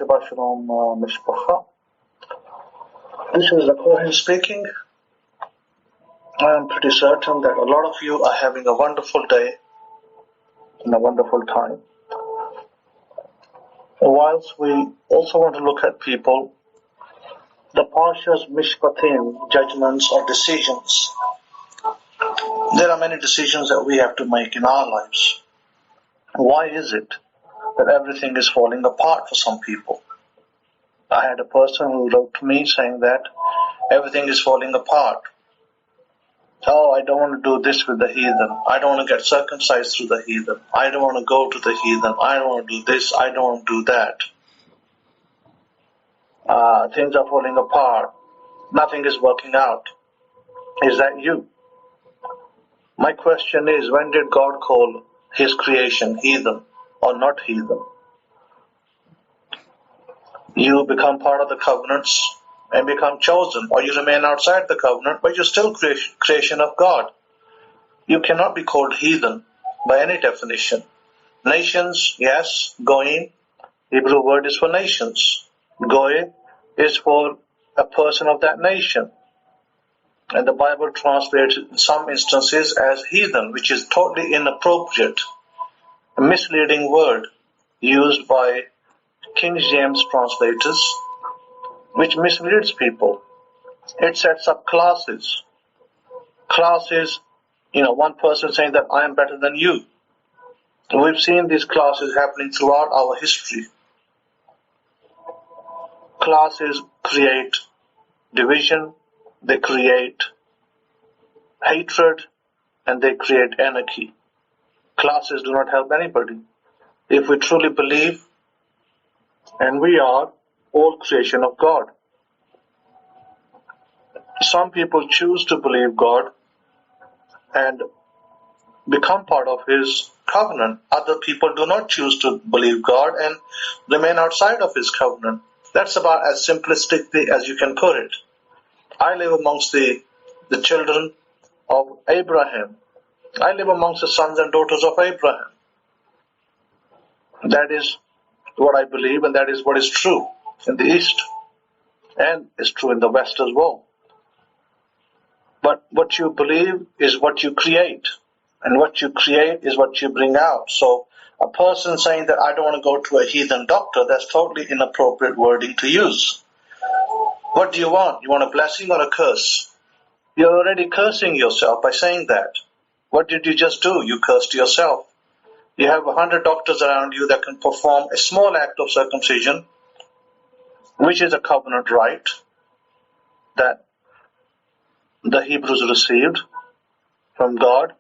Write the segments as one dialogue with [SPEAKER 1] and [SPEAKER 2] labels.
[SPEAKER 1] Shabbat Shalom, Mishpacha. This is the Kohen speaking. I am pretty certain that a lot of you are having a wonderful day and a wonderful time. Whilst we also want to look at people, the Parshas Mishpatim, judgments or decisions. There are many decisions that we have to make in our lives. Why is it that everything is falling apart for some people? I had a person who wrote to me saying that everything is falling apart. Oh, I don't want to do this with the heathen. I don't want to get circumcised through the heathen. I don't want to go to the heathen. I don't want to do this. I don't want to do that. Things are falling apart. Nothing is working out. Is that you? My question is, when did God call His creation heathen or not heathen? You become part of the covenants and become chosen, or you remain outside the covenant, but you're still creation of God. You cannot be called heathen by any definition. Nations, yes, goyim, Hebrew word is for nations. Goy is for a person of that nation. And the Bible translates in some instances as heathen, which is totally inappropriate, a misleading word used by King James translators, which misleads people. It sets up classes. Classes, one person saying that I am better than you. We've seen these classes happening throughout our history. Classes create division, they create hatred, and they create anarchy. Classes do not help anybody. If we truly believe, and we are all creation of God. Some people choose to believe God and become part of His covenant. Other people do not choose to believe God and remain outside of His covenant. That's about as simplistic as you can put it. I live amongst the children of Abraham. I live amongst the sons and daughters of Abraham. That is what I believe, and that is what is true in the East, and is true in the West as well. But what you believe is what you create, and what you create is what you bring out. So a person saying that I don't want to go to a heathen doctor, that's totally inappropriate wording to use. What do you want? You want a blessing or a curse? You're already cursing yourself by saying that. What did you just do? You cursed yourself. You have 100 doctors around you that can perform a small act of circumcision, which is a covenant right that the Hebrews received from God.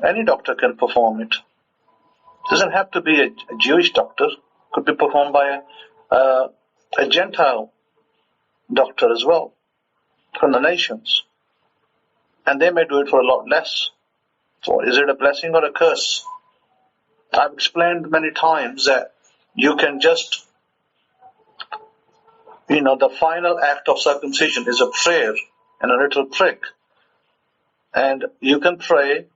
[SPEAKER 1] Any doctor can perform it. It doesn't have to be a Jewish doctor. It could be performed by a Gentile doctor as well, from the nations. And they may do it for a lot less. So is it a blessing or a curse? I've explained many times that you can just, the final act of circumcision is a prayer and a little prick. And you can pray,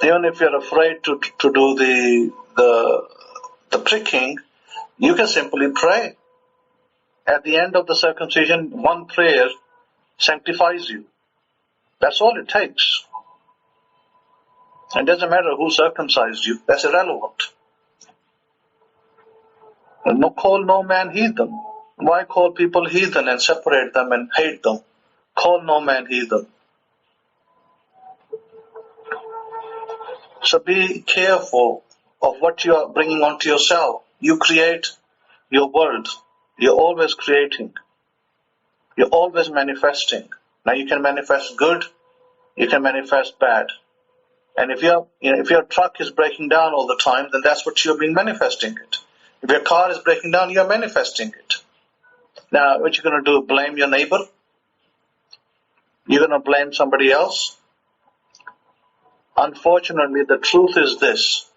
[SPEAKER 1] even if you're afraid to do the pricking, you can simply pray. At the end of the circumcision, one prayer sanctifies you. That's all it takes. It doesn't matter who circumcised you. That's irrelevant. Call no man heathen. Why call people heathen and separate them and hate them? Call no man heathen. So be careful of what you are bringing onto yourself. You create your world. You're always creating. You're always manifesting. Now you can manifest good. You can manifest bad. And if your truck is breaking down all the time, then that's what you're being manifesting it. If your car is breaking down, you're manifesting it. Now, what you're going to do? Blame your neighbor? You're going to blame somebody else? Unfortunately, the truth is this,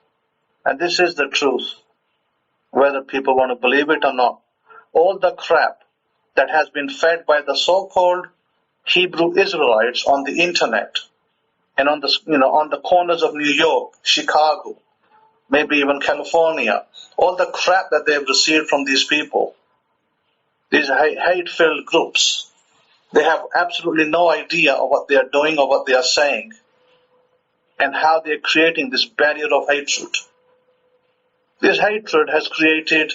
[SPEAKER 1] and this is the truth, whether people want to believe it or not. All the crap that has been fed by the so-called Hebrew Israelites on the internet, and on the corners of New York, Chicago, maybe even California, all the crap that they've received from these people, these hate-filled groups. They have absolutely no idea of what they are doing or what they are saying and how they are creating this barrier of hatred. This hatred has created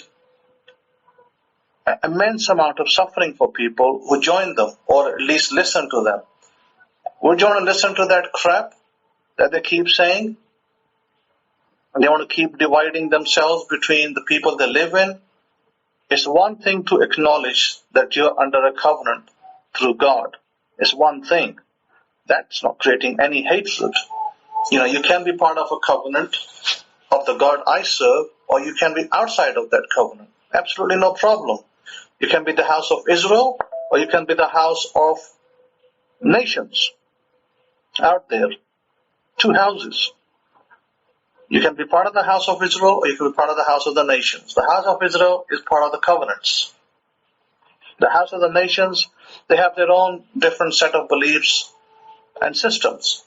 [SPEAKER 1] an immense amount of suffering for people who join them or at least listen to them. Would you want to listen to that crap that they keep saying? And they want to keep dividing themselves between the people they live in. It's one thing to acknowledge that you're under a covenant through God. It's one thing. That's not creating any hatred. You can be part of a covenant of the God I serve, or you can be outside of that covenant. Absolutely no problem. You can be the house of Israel, or you can be the house of nations out there. Two houses. You can be part of the house of Israel, or you can be part of the house of the nations. The house of Israel is part of the covenants. The house of the nations, they have their own different set of beliefs and systems.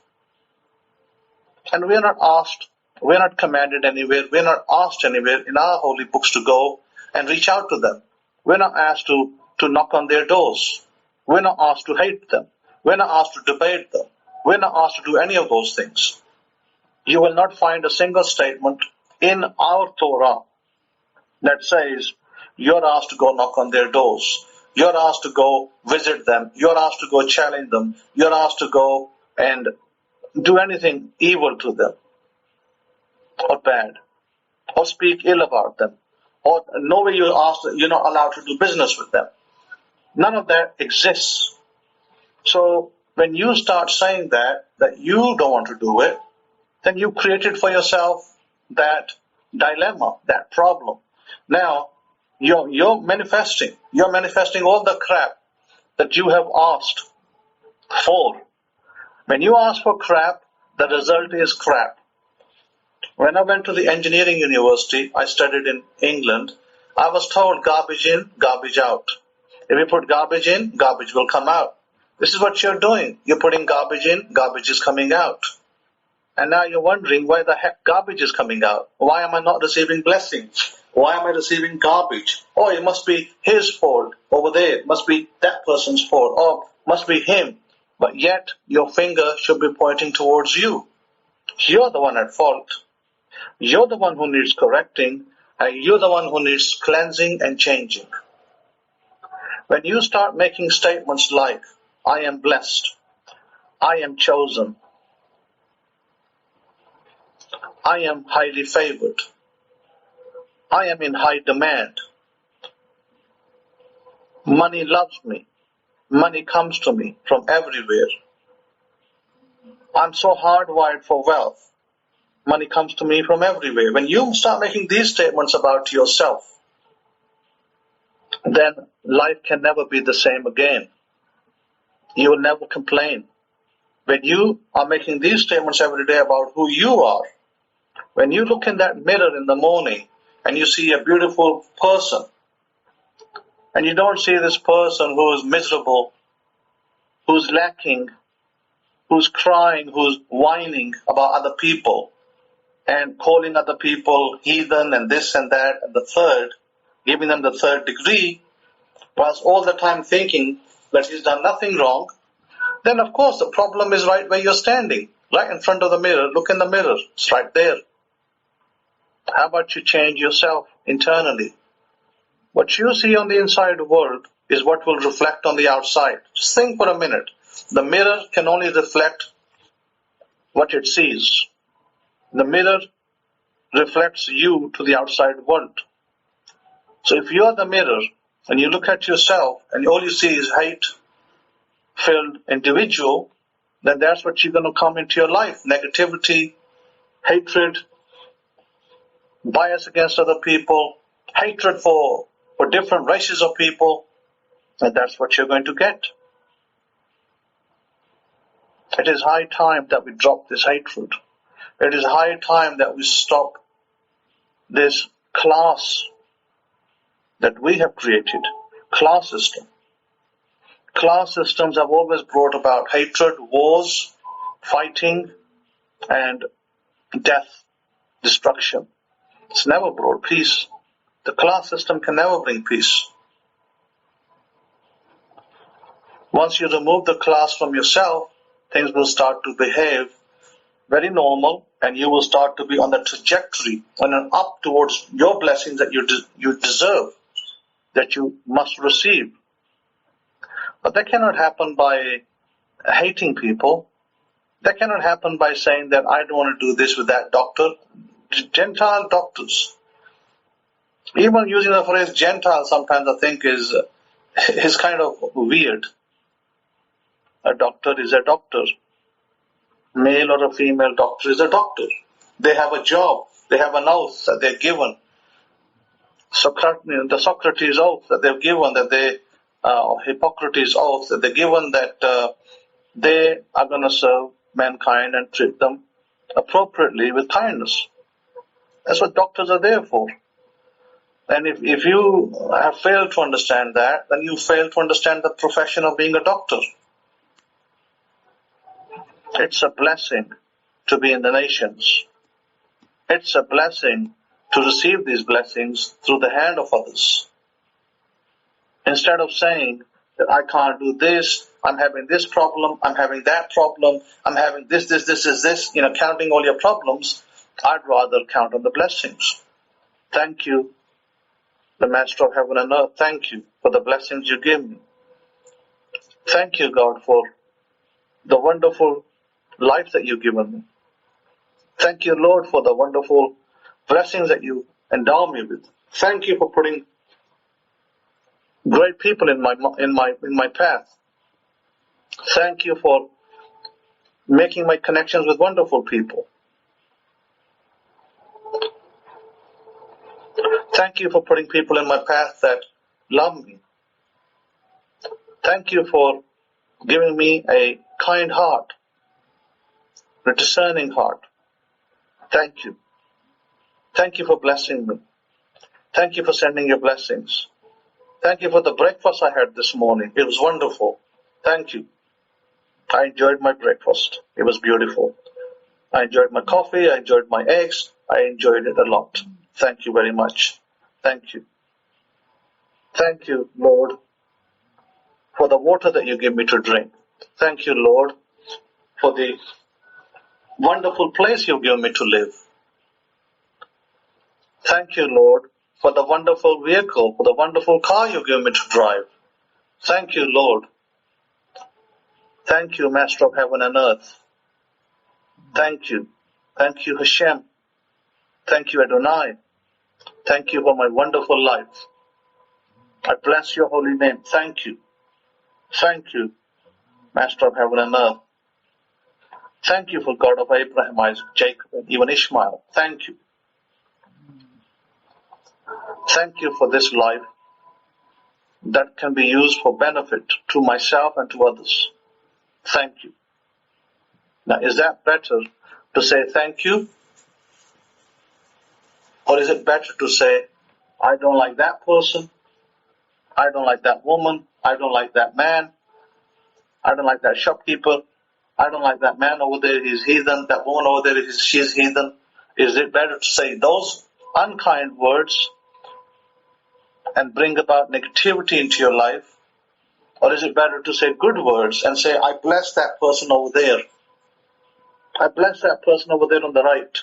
[SPEAKER 1] And we are not asked, we are not commanded anywhere, we are not asked anywhere in our holy books to go and reach out to them. We are not asked to knock on their doors. We are not asked to hate them. We are not asked to debate them. We are not asked to do any of those things. You will not find a single statement in our Torah that says you're asked to go knock on their doors. You're asked to go visit them. You're asked to go challenge them. You're asked to go and do anything evil to them or bad or speak ill about them. Or no way you're not allowed to do business with them. None of that exists. So when you start saying that you don't want to do it, then you created for yourself that dilemma, that problem. Now, you're manifesting all the crap that you have asked for. When you ask for crap, the result is crap. When I went to the engineering university, I studied in England, I was told garbage in, garbage out. If you put garbage in, garbage will come out. This is what you're doing. You're putting garbage in, garbage is coming out. And now you're wondering why the heck garbage is coming out. Why am I not receiving blessings? Why am I receiving garbage? Oh, it must be his fault over there. It must be that person's fault. Oh, it must be him. But yet your finger should be pointing towards you. You're the one at fault. You're the one who needs correcting, and you're the one who needs cleansing and changing. When you start making statements like, I am blessed, I am chosen, I am highly favored, I am in high demand, money loves me, money comes to me from everywhere, I'm so hardwired for wealth, money comes to me from everywhere. When you start making these statements about yourself, then life can never be the same again. You will never complain. When you are making these statements every day about who you are, when you look in that mirror in the morning and you see a beautiful person, and you don't see this person who is miserable, who's lacking, who's crying, who's whining about other people, and calling other people heathen and this and that and the third, giving them the third degree, whilst all the time thinking that he's done nothing wrong, then of course the problem is right where you're standing, right in front of the mirror. Look in the mirror, it's right there. How about you change yourself internally? What you see on the inside world is what will reflect on the outside. Just think for a minute. The mirror can only reflect what it sees. The mirror reflects you to the outside world. So if you're the mirror and you look at yourself and all you see is hate-filled individual, then that's what you're going to come into your life. Negativity, hatred, bias against other people, hatred for different races of people, and that's what you're going to get. It is high time that we drop this hatred. It is high time that we stop this class that we have created, class system. Class systems have always brought about hatred, wars, fighting, and death, destruction. It's never brought peace. The class system can never bring peace. Once you remove the class from yourself, things will start to behave very normal, and you will start to be on the trajectory, on an up towards your blessings that you deserve, that you must receive. But that cannot happen by hating people. That cannot happen by saying that I don't want to do this with that doctor. Gentile doctors. Even using the phrase Gentile sometimes I think is kind of weird. A doctor is a doctor. Male or a female doctor is a doctor. They have a job. They have an oath that they're given. The Socrates oath that they've given, Hippocrates oath that they're given, that they are going to serve mankind and treat them appropriately with kindness. That's what doctors are there for. And if you have failed to understand that, then you fail to understand the profession of being a doctor. It's a blessing to be in the nations. It's a blessing to receive these blessings through the hand of others. Instead of saying that I can't do this, I'm having this problem, I'm having that problem, I'm having this, counting all your problems, I'd rather count on the blessings. Thank you, the Master of Heaven and Earth. Thank you for the blessings you give me. Thank you, God, for the wonderful life that you've given me. Thank you, Lord, for the wonderful blessings that you endow me with. Thank you for putting great people in my path. Thank you for making my connections with wonderful people. Thank you for putting people in my path that love me. Thank you for giving me a kind heart, a discerning heart. Thank you. Thank you for blessing me. Thank you for sending your blessings. Thank you for the breakfast I had this morning. It was wonderful. Thank you. I enjoyed my breakfast. It was beautiful. I enjoyed my coffee. I enjoyed my eggs. I enjoyed it a lot. Thank you very much. Thank you. Thank you, Lord, for the water that you give me to drink. Thank you, Lord, for the wonderful place you've given me to live. Thank you, Lord, for the wonderful vehicle, for the wonderful car you've given me to drive. Thank you, Lord. Thank you, Master of Heaven and Earth. Thank you. Thank you, Hashem. Thank you, Adonai. Thank you for my wonderful life. I bless your holy name. Thank you. Thank you, Master of Heaven and Earth. Thank you for God of Abraham, Isaac, Jacob, and even Ishmael. Thank you. Thank you for this life that can be used for benefit to myself and to others. Thank you. Now, is that better to say thank you? Or is it better to say, I don't like that person, I don't like that woman, I don't like that man, I don't like that shopkeeper, I don't like that man over there, he's heathen, that woman over there, she's heathen. Is it better to say those unkind words and bring about negativity into your life? Or is it better to say good words and say, I bless that person over there. I bless that person over there on the right.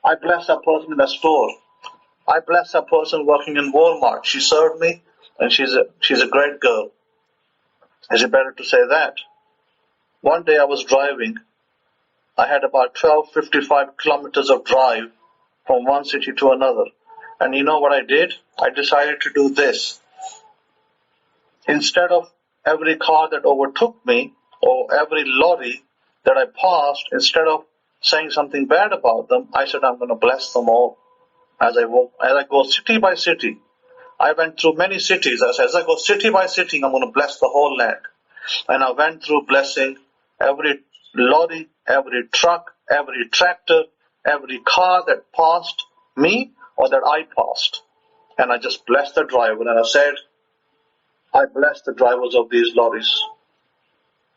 [SPEAKER 1] I bless that person in the store. I bless that person working in Walmart. She served me and she's a great girl. Is it better to say that? One day I was driving. I had about 1255 kilometers of drive from one city to another. And you know what I did? I decided to do this. Instead of every car that overtook me or every lorry that I passed, instead of saying something bad about them, I said I'm going to bless them all. As I go city by city, I went through many cities. As I go city by city, I'm going to bless the whole land. And I went through blessing every lorry, every truck, every tractor, every car that passed me or that I passed. And I just blessed the driver. And I said, I bless the drivers of these lorries.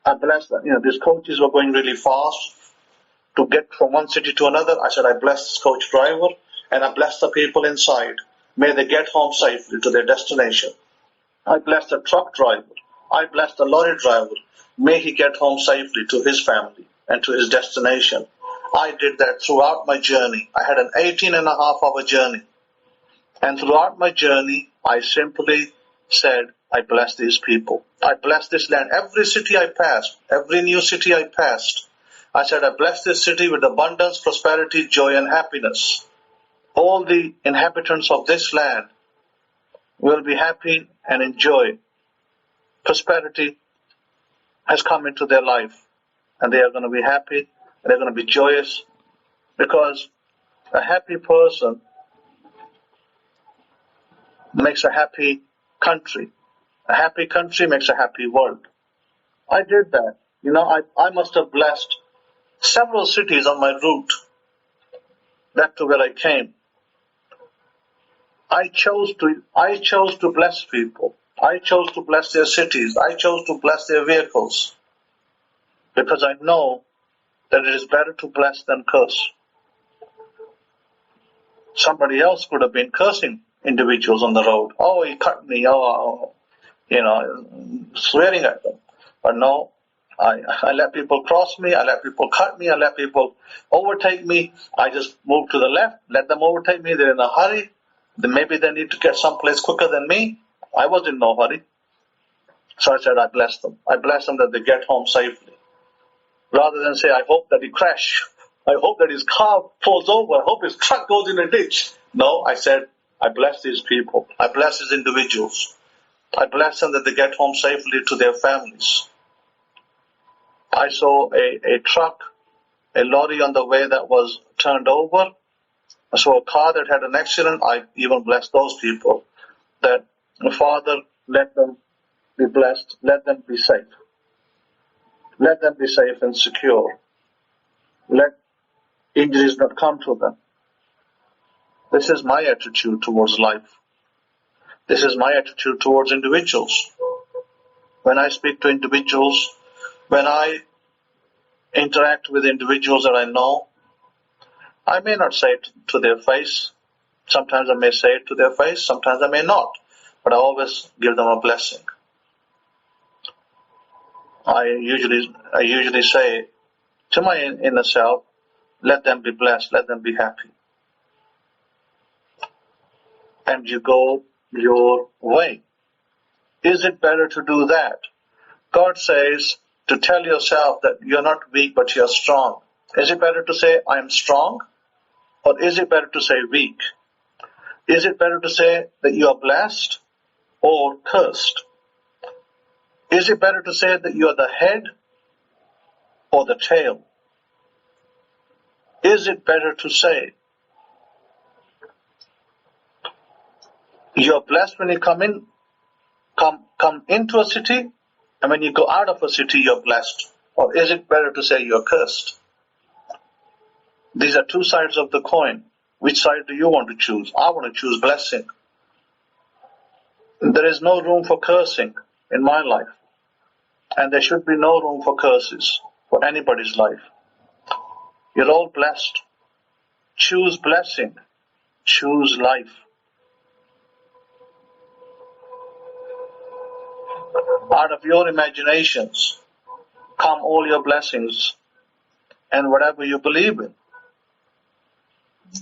[SPEAKER 1] I bless them. These coaches were going really fast to get from one city to another. I said, I bless this coach driver. and I bless the people inside. May they get home safely to their destination. I bless the truck driver. I bless the lorry driver. May he get home safely to his family and to his destination. I did that throughout my journey. I had an 18-and-a-half-hour journey. And throughout my journey, I simply said, I bless these people. I bless this land. Every city I passed, every new city I passed, I said, I bless this city with abundance, prosperity, joy, and happiness. All the inhabitants of this land will be happy and enjoy. Prosperity has come into their life, and they are going to be happy, and they're going to be joyous, because a happy person makes a happy country. A happy country makes a happy world. I did that. I must have blessed several cities on my route back to where I came. I chose to bless people. I chose to bless their cities. I chose to bless their vehicles, because I know that it is better to bless than curse. Somebody else could have been cursing individuals on the road. Oh, he cut me. Swearing at them. But no, I let people cross me. I let people cut me. I let people overtake me. I just moved to the left, let them overtake me. They're in a hurry. Then maybe they need to get someplace quicker than me. I was in no hurry. So I said, I bless them. I bless them that they get home safely. Rather than say, I hope that he crashes. I hope that his car falls over. I hope his truck goes in a ditch. No, I said, I bless these people. I bless these individuals. I bless them that they get home safely to their families. I saw a truck, a lorry on the way that was turned over. I saw a car that had an accident. I even blessed those people. That, Father, let them be blessed. Let them be safe. Let them be safe and secure. Let injuries not come to them. This is my attitude towards life. This is my attitude towards individuals. When I speak to individuals, when I interact with individuals that I know, I may not say it to their face. Sometimes I may say it to their face, sometimes I may not. But I always give them a blessing. I usually say to my inner self, let them be blessed, let them be happy. And you go your way. Is it better to do that? God says to tell yourself that you're not weak but you're strong. Is it better to say I am strong? Or is it better to say weak? Is it better to say that you are blessed or cursed? Is it better to say that you are the head or the tail? Is it better to say you're blessed when you come into a city, and when you go out of a city you're blessed? Or is it better to say you're cursed? These are two sides of the coin. Which side do you want to choose? I want to choose blessing. There is no room for cursing in my life. And there should be no room for curses for anybody's life. You're all blessed. Choose blessing. Choose life. Out of your imaginations come all your blessings and whatever you believe in.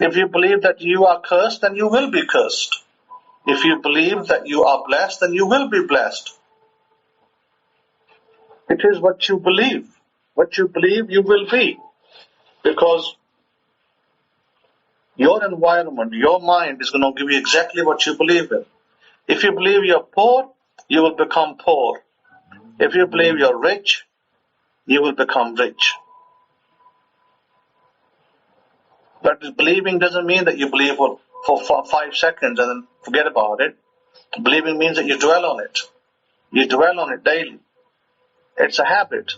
[SPEAKER 1] If you believe that you are cursed, then you will be cursed. If you believe that you are blessed, then you will be blessed. It is what you believe. What you believe, you will be. Because your environment, your mind is going to give you exactly what you believe in. If you believe you're poor, you will become poor. If you believe you're rich, you will become rich. But believing doesn't mean that you believe for 5 seconds and then forget about it. Believing means that you dwell on it. You dwell on it daily. It's a habit.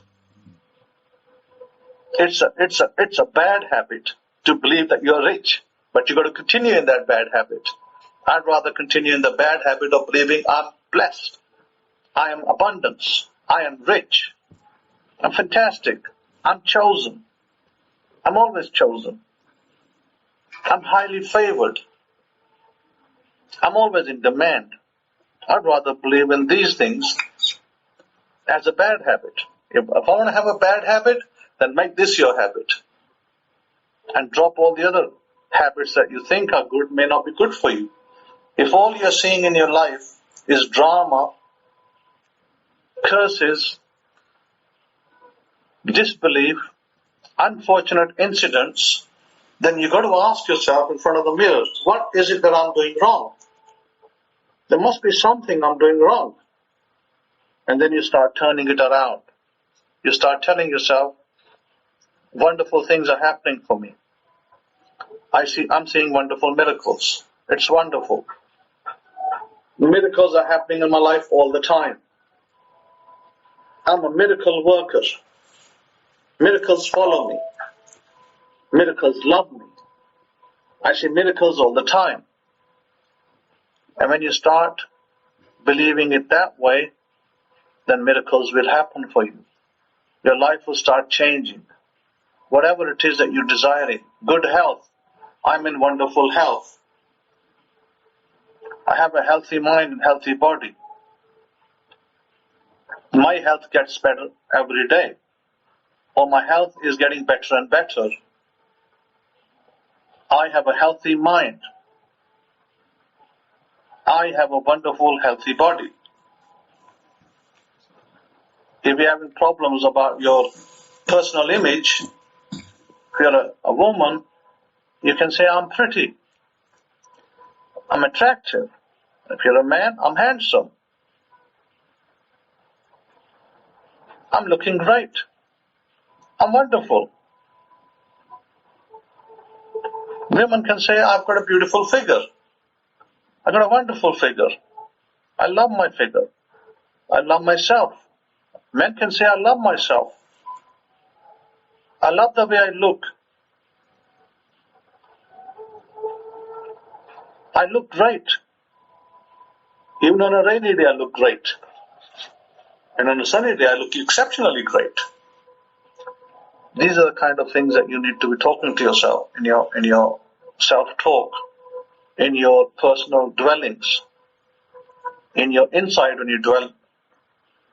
[SPEAKER 1] It's a bad habit to believe that you're rich, but you've got to continue in that bad habit. I'd rather continue in the bad habit of believing I'm blessed. I am abundance. I am rich. I'm fantastic. I'm chosen. I'm always chosen. I'm highly favored. I'm always in demand. I'd rather believe in these things as a bad habit. If I want to have a bad habit, then make this your habit. And drop all the other habits that you think are good may not be good for you. If all you're seeing in your life is drama, curses, disbelief, unfortunate incidents, then you've got to ask yourself in front of the mirror, what is it that I'm doing wrong? There must be something I'm doing wrong. And then you start turning it around. You start telling yourself, wonderful things are happening for me. I'm seeing wonderful miracles. It's wonderful. Miracles are happening in my life all the time. I'm a miracle worker. Miracles follow me. Miracles love me. I see miracles all the time. And when you start believing it that way, then miracles will happen for you. Your life will start changing. Whatever it is that you're desiring, good health. I'm in wonderful health. I have a healthy mind and healthy body. My health gets better every day. Or my health is getting better and better. I have a healthy mind. I have a wonderful healthy body. If you're having problems about your personal image, if you're a woman, you can say, I'm pretty. I'm attractive. If you're a man, I'm handsome. I'm looking great. I'm wonderful. Women can say, I've got a beautiful figure. I've got a wonderful figure. I love my figure. I love myself. Men can say, I love myself. I love the way I look. I look great. Even on a rainy day, I look great. And on a sunny day, I look exceptionally great. These are the kind of things that you need to be talking to yourself in your self-talk, in your personal dwellings, in your inside when you dwell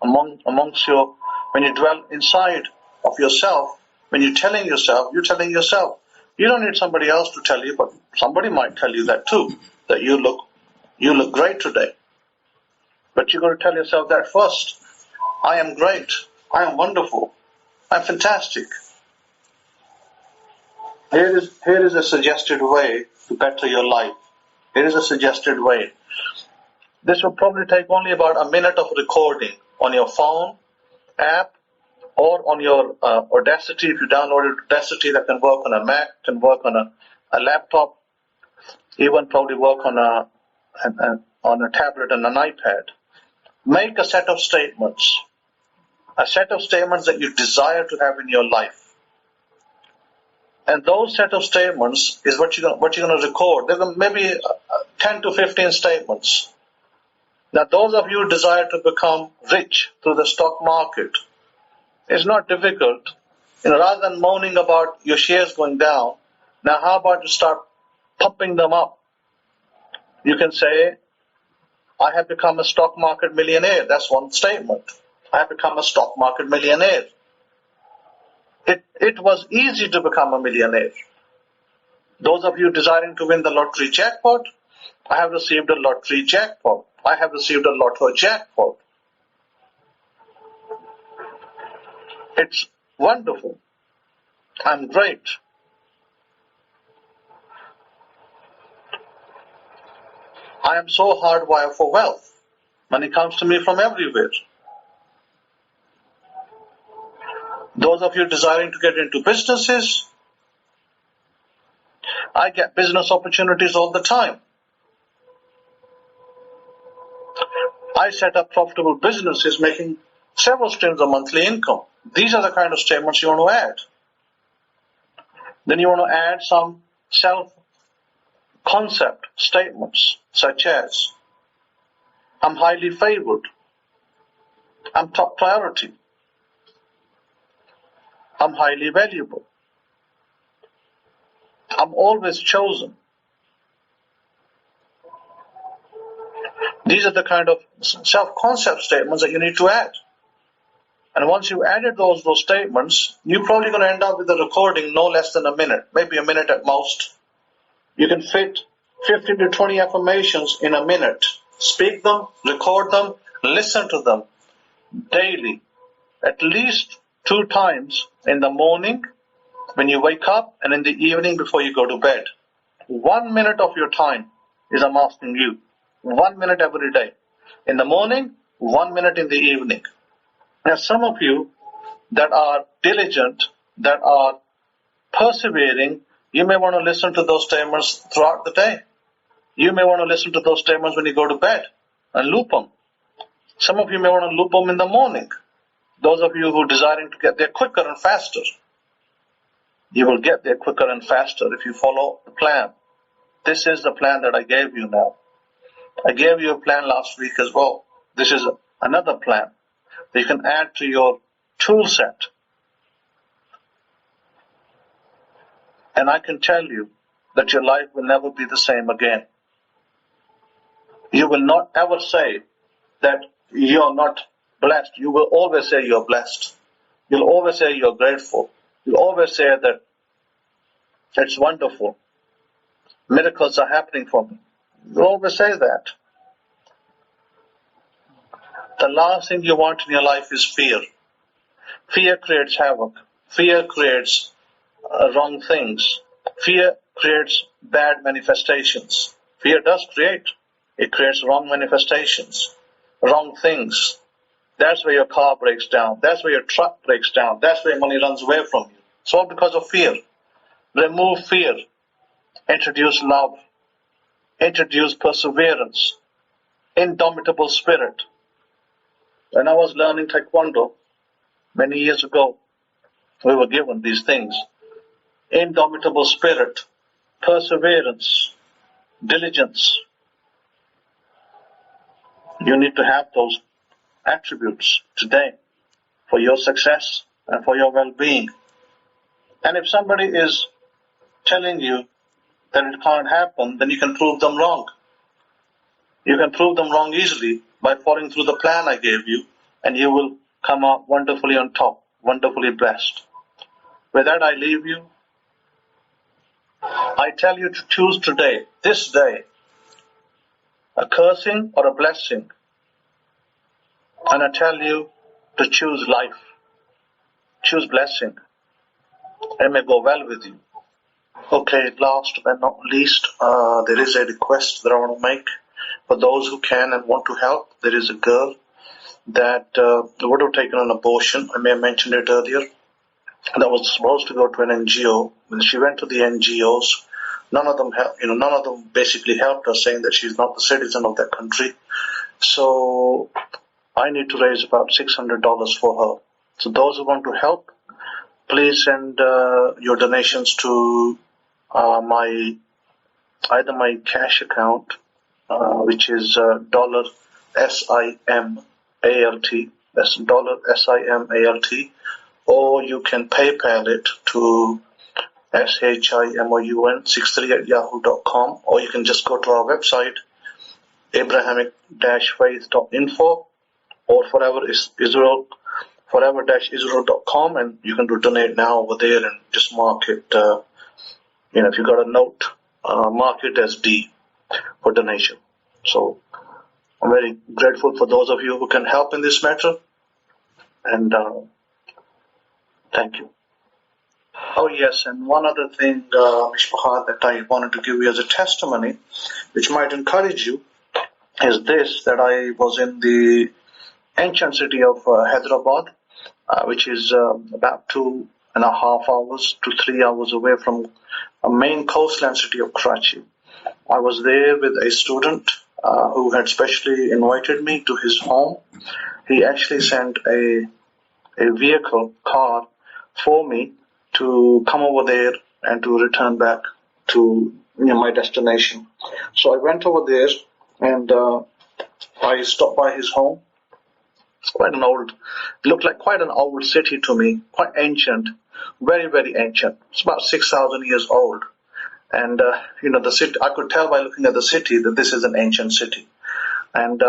[SPEAKER 1] when you dwell inside of yourself, when you're telling yourself. You don't need somebody else to tell you, but somebody might tell you that too, that you look great today. But you've got to tell yourself that first. I am great. I am wonderful. I'm fantastic. Here is a suggested way to better your life. Here is a suggested way. This will probably take only about a minute of recording on your phone app or on your Audacity. If you downloaded Audacity, that can work on a Mac, can work on a laptop, even probably work on a tablet and an iPad. Make a set of statements that you desire to have in your life. And those set of statements is what you're going to record. There are maybe 10 to 15 statements. Now, those of you who desire to become rich through the stock market, it's not difficult. Rather than moaning about your shares going down, now how about you start pumping them up? You can say, I have become a stock market millionaire. That's one statement. I have become a stock market millionaire. It was easy to become a millionaire. Those of you desiring to win the lottery jackpot, I have received a lottery jackpot. I have received a lotto jackpot. It's wonderful. I'm great. I am so hardwired for wealth. Money comes to me from everywhere. Those of you desiring to get into businesses, I get business opportunities all the time. I set up profitable businesses making several streams of monthly income. These are the kind of statements you want to add. Then you want to add some self-concept statements such as, I'm highly favored. I'm top priority. I'm highly valuable. I'm always chosen. These are the kind of self-concept statements that you need to add. And once you've added those statements, you're probably going to end up with a recording no less than a minute, maybe a minute at most. You can fit 15 to 20 affirmations in a minute. Speak them, record them, listen to them daily, at least 2 times in the morning when you wake up and in the evening before you go to bed. 1 minute of your time is I'm asking you. 1 minute every day. In the morning, 1 minute in the evening. Now, some of you that are diligent, that are persevering, you may want to listen to those statements throughout the day. You may want to listen to those statements when you go to bed and loop them. Some of you may want to loop them in the morning. Those of you who are desiring to get there quicker and faster, you will get there quicker and faster if you follow the plan. This is the plan that I gave you now. I gave you a plan last week as well. This is another plan that you can add to your tool set. And I can tell you that your life will never be the same again. You will not ever say that you're not blessed. You will always say you're blessed. You'll always say you're grateful. You'll always say that it's wonderful. Miracles are happening for me. You'll always say that. The last thing you want in your life is fear. Fear creates havoc. Fear creates wrong things. Fear creates bad manifestations. Fear does create. It creates wrong manifestations, wrong things. That's where your car breaks down. That's where your truck breaks down. That's where money runs away from you. It's all because of fear. Remove fear. Introduce love. Introduce perseverance. Indomitable spirit. When I was learning Taekwondo many years ago, we were given these things. Indomitable spirit, perseverance, diligence. You need to have those attributes today for your success and for your well-being. And if somebody is telling you that it can't happen, then you can prove them wrong. You can prove them wrong easily by following through the plan I gave you, and you will come out wonderfully on top, wonderfully blessed. With that, I leave you. I tell you to choose today, this day, a cursing or a blessing. And I tell you to choose life. Choose blessing. It may go well with you. Okay, last but not least, there is a request that I want to make. For those who can and want to help, there is a girl that would have taken an abortion. I may have mentioned it earlier. That was supposed to go to an NGO. When she went to the NGOs, none of them basically helped her, saying that she's not the citizen of that country. So I need to raise about $600 for her. So those who want to help, please send your donations to either my cash account, which is $SIMALT. That's $SIMALT. Or you can PayPal it to SHIMOUN63@yahoo.com, or you can just go to our website, Abrahamic-Faith.info, or forever-Israel.com, and you can donate now over there and just mark it, if you got a note, mark it as D for donation. So I'm very grateful for those of you who can help in this matter, and thank you. Oh yes, and one other thing, Mishpahat, that I wanted to give you as a testimony, which might encourage you, is this, that I was in the ancient city of Hyderabad, which is about 2.5 hours to 3 hours away from a main coastline city of Karachi. I was there with a student who had specially invited me to his home. He actually sent a car for me to come over there and to return back to my destination. So I went over there and I stopped by his home. It's looked like quite an old city to me, quite ancient, very, very ancient. It's about 6,000 years old. And, the city, I could tell by looking at the city that this is an ancient city. And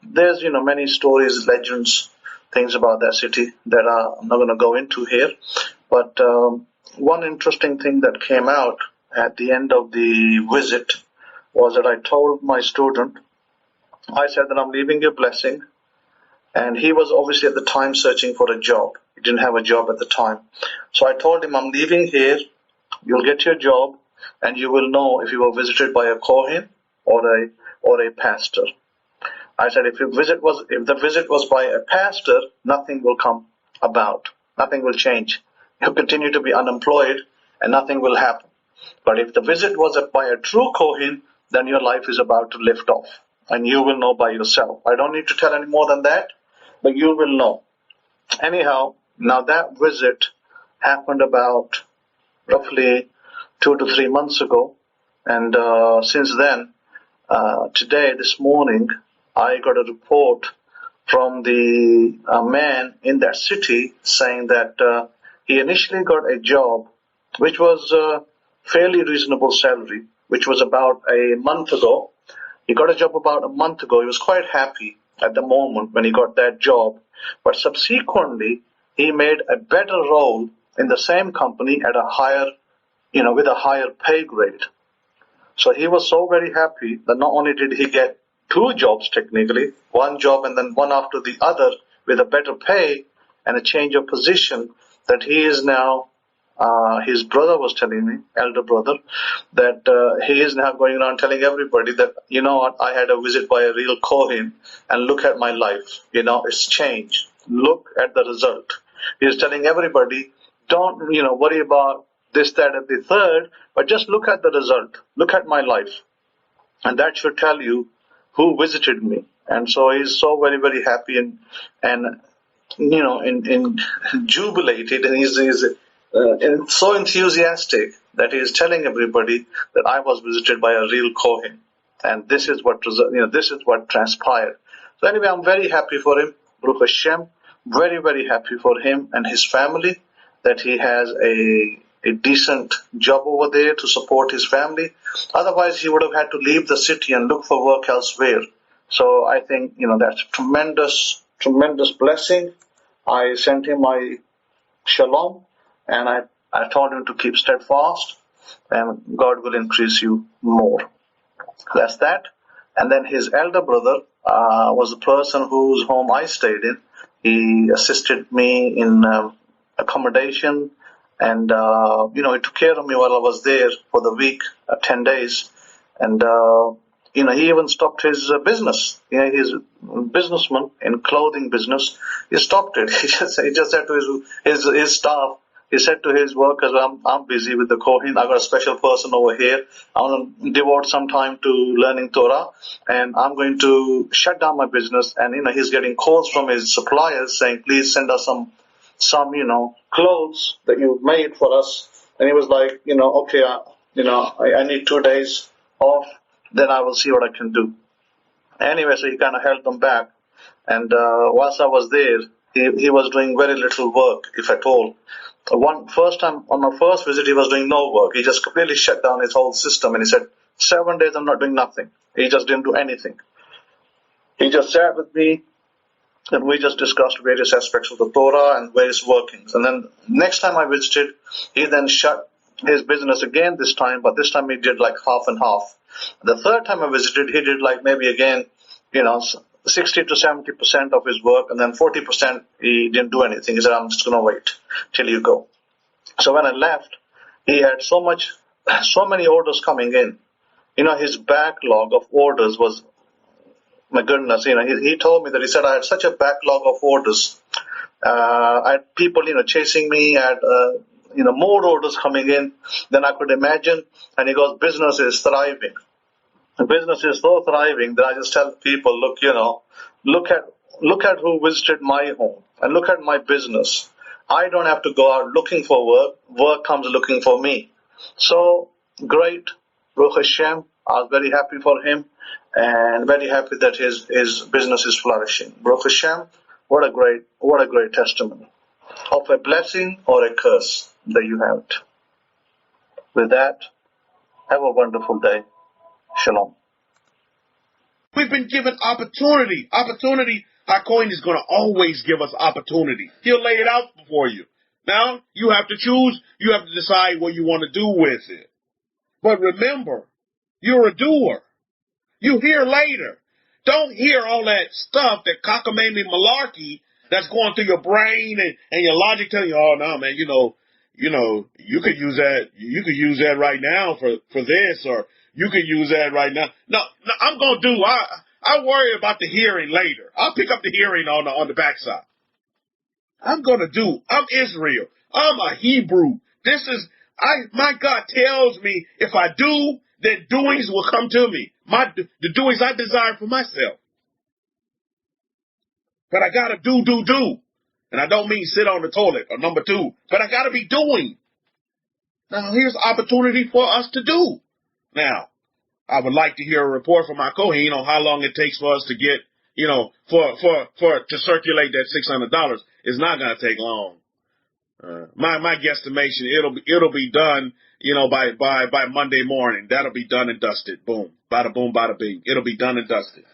[SPEAKER 1] there's, many stories, legends, things about that city that I'm not going to go into here. But one interesting thing that came out at the end of the visit was that I told my student, I said that I'm leaving you a blessing. And he was obviously at the time searching for a job. He didn't have a job at the time. So I told him, I'm leaving here. You'll get your job, and you will know if you were visited by a Kohen or a pastor. I said, if the visit was by a pastor, nothing will come about. Nothing will change. You'll continue to be unemployed, and nothing will happen. But if the visit was by a true Kohen, then your life is about to lift off, and you will know by yourself. I don't need to tell any more than that, but you will know. Anyhow, now that visit happened about roughly 2 to 3 months ago, and since then, this morning, I got a report from the man in that city saying that he initially got a job which was a fairly reasonable salary, which was about a month ago. He got a job about a month ago. He was quite happy at the moment when he got that job, but subsequently he made a better role in the same company at a higher, with a higher pay grade. So he was so very happy that not only did he get 2 jobs technically, one job and then one after the other with a better pay and a change of position, that he is now, his brother was telling me, elder brother, that he is now going around telling everybody that, you know what, I had a visit by a real Kohen and look at my life, it's changed. Look at the result. He is telling everybody, don't, worry about this, that, and the third, but just look at the result. Look at my life. And that should tell you who visited me. And so he's so very, very happy and jubilated, and he's so enthusiastic that he is telling everybody that I was visited by a real Kohen. And this is what transpired. So anyway, I'm very happy for him. Baruch Hashem. Very, very happy for him and his family that he has a decent job over there to support his family. Otherwise, he would have had to leave the city and look for work elsewhere. So I think, that's a tremendous, tremendous blessing. I sent him my shalom, and I told him to keep steadfast, and God will increase you more. That's that. And then his elder brother was the person whose home I stayed in. He assisted me in accommodation, and he took care of me while I was there for the week, 10 days. And he even stopped his business. He's a businessman in clothing business. He stopped it. He just said to his staff, he said to his workers, I'm busy with the Kohen. I've got a special person over here. I want to devote some time to learning Torah, and I'm going to shut down my business. And, he's getting calls from his suppliers saying, please send us some clothes that you've made for us. And he was like, okay, I need 2 days off. Then I will see what I can do. Anyway, so he kind of held them back. And whilst I was there, he was doing very little work, if at all. On my first visit, he was doing no work. He just completely shut down his whole system, and he said, 7 days I'm not doing nothing. He just didn't do anything. He just sat with me, and we just discussed various aspects of the Torah and various workings. And then next time I visited, he then shut his business again this time, but this time he did like half and half. The third time I visited, he did like maybe again, 60 to 70% of his work, and then 40% he didn't do anything. He said, I'm just going to wait till you go. So when I left, he had so many orders coming in. His backlog of orders was, my goodness, he told me that he said, I had such a backlog of orders. I had people, chasing me, I had, more orders coming in than I could imagine. And he goes, business is thriving. The business is so thriving that I just tell people, look at who visited my home and look at my business. I don't have to go out looking for work. Work comes looking for me. So great. Baruch Hashem. I was very happy for him and very happy that his business is flourishing. Baruch Hashem. What a great testimony of a blessing or a curse that you have. With that, Have a wonderful day. Shalom.
[SPEAKER 2] We've been given opportunity. HaKohen is going to always give us opportunity. He'll lay it out before you. Now, you have to choose. You have to decide what you want to do with it. But remember, you're a doer. You hear later. Don't hear all that stuff, that cockamamie malarkey that's going through your brain and your logic telling you, oh, no, man, you could use that right now for this, or you could use that right now. No, I'm going to I worry about the hearing later. I'll pick up the hearing on the backside. I'm Israel. I'm a Hebrew. My God tells me if I do, then doings will come to me. The doings I desire for myself. But I gotta do. And I don't mean sit on the toilet or number two, but I gotta be doing. Now here's opportunity for us to do. Now, I would like to hear a report from my Kohen on how long it takes for us to get, to circulate that $600. It's not gonna take long. My guesstimation, it'll be done, by Monday morning. That'll be done and dusted. Boom. Bada boom, bada bing. It'll be done and dusted.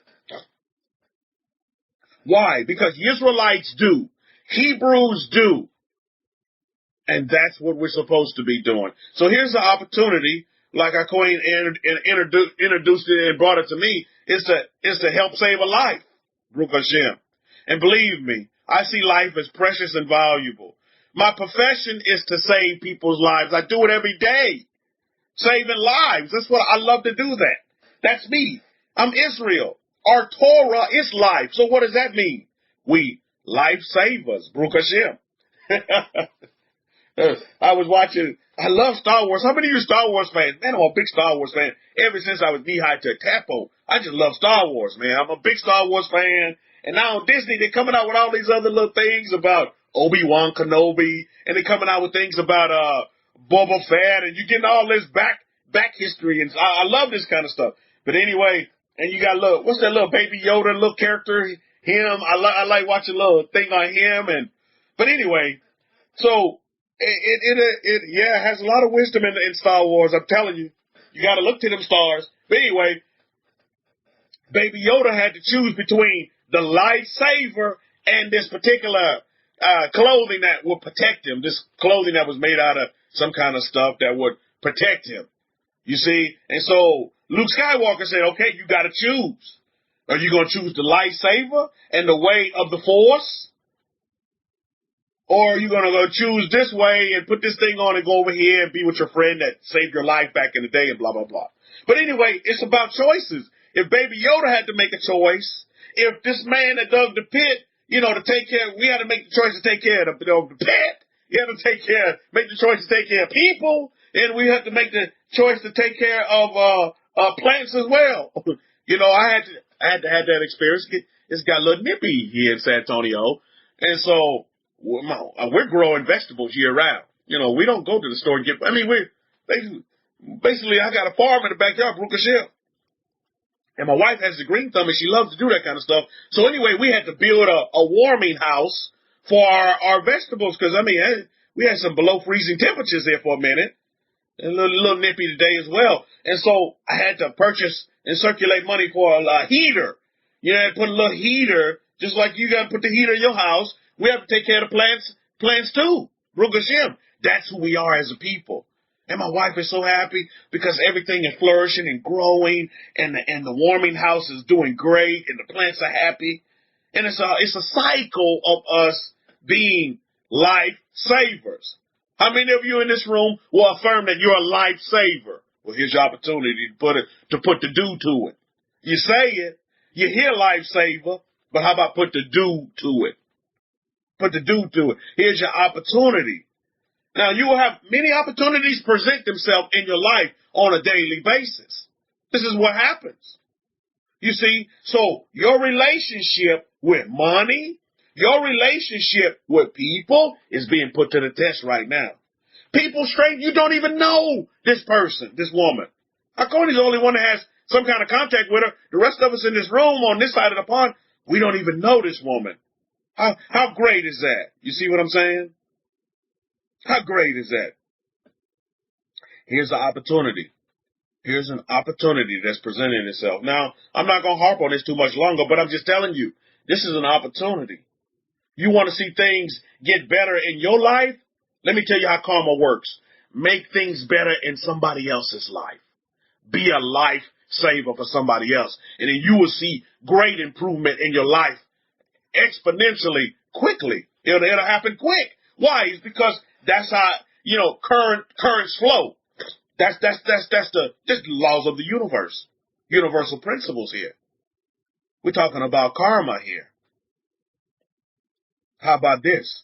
[SPEAKER 2] Why? Because Israelites do. Hebrews do. And that's what we're supposed to be doing. So here's the opportunity, like our Kohen introduced it and brought it to me, is to help save a life. Baruch Hashem. And believe me, I see life as precious and valuable. My profession is to save people's lives. I do it every day. Saving lives. That's what I love to do that. That's me. I'm Israel. Our Torah is life. So what does that mean? We lifesavers. Baruch Hashem. I love Star Wars. How many of you Star Wars fans? Man, I'm a big Star Wars fan. Ever since I was knee-high to a tadpole, I just love Star Wars, man. I'm a big Star Wars fan. And now on Disney, they're coming out with all these other little things about Obi-Wan Kenobi, and they're coming out with things about Boba Fett, and you're getting all this back history, and I love this kind of stuff. But anyway, and you got what's that little Baby Yoda little character? Him, I like watching a little thing on him, but anyway, so it has a lot of wisdom in Star Wars. I'm telling you, you got to look to them stars. But anyway, Baby Yoda had to choose between the lifesaver and this particular clothing that would protect him, this clothing that was made out of some kind of stuff that would protect him. You see? And so Luke Skywalker said, okay, you got to choose. Are you going to choose the lifesaver and the way of the Force? Or are you going to go choose this way and put this thing on and go over here and be with your friend that saved your life back in the day and blah, blah, blah. But anyway, it's about choices. If Baby Yoda had to make a choice, if this man that dug the pit, to take care, we had to make the choice to take care of the pet. We had to make the choice to take care of people, and we had to make the choice to take care of plants as well. I had to have that experience. It's got a little nippy here in San Antonio, and so we're growing vegetables year round. We don't go to the store and get. We're basically I got a farm in the backyard, Baruch Hashem. And my wife has the green thumb, and she loves to do that kind of stuff. So anyway, we had to build a warming house for our vegetables because, we had some below freezing temperatures there for a minute. And a little nippy today as well. And so I had to purchase and circulate money for a heater. I had to put a little heater, just like you got to put the heater in your house. We have to take care of the plants too. Baruch Hashem. That's who we are as a people. And my wife is so happy because everything is flourishing and growing, and the warming house is doing great, and the plants are happy. And it's a cycle of us being lifesavers. How many of you in this room will affirm that you're a lifesaver? Well, here's your opportunity to put the do to it. You say it, you hear lifesaver, but how about put the do to it? Put the do to it. Here's your opportunity. Now, you will have many opportunities present themselves in your life on a daily basis. This is what happens. You see, so your relationship with money, your relationship with people is being put to the test right now. People straight, you don't even know this person, this woman. HaKohen's the only one that has some kind of contact with her. The rest of us in this room on this side of the pond, we don't even know this woman. How great is that? You see what I'm saying? How great is that? Here's the opportunity. Here's an opportunity that's presenting itself. Now, I'm not going to harp on this too much longer, but I'm just telling you, this is an opportunity. You want to see things get better in your life? Let me tell you how karma works. Make things better in somebody else's life. Be a life saver for somebody else. And then you will see great improvement in your life exponentially, quickly. It'll happen quick. Why? It's because that's how, currents flow. That's the laws of the universe. Universal principles here. We're talking about karma here. How about this?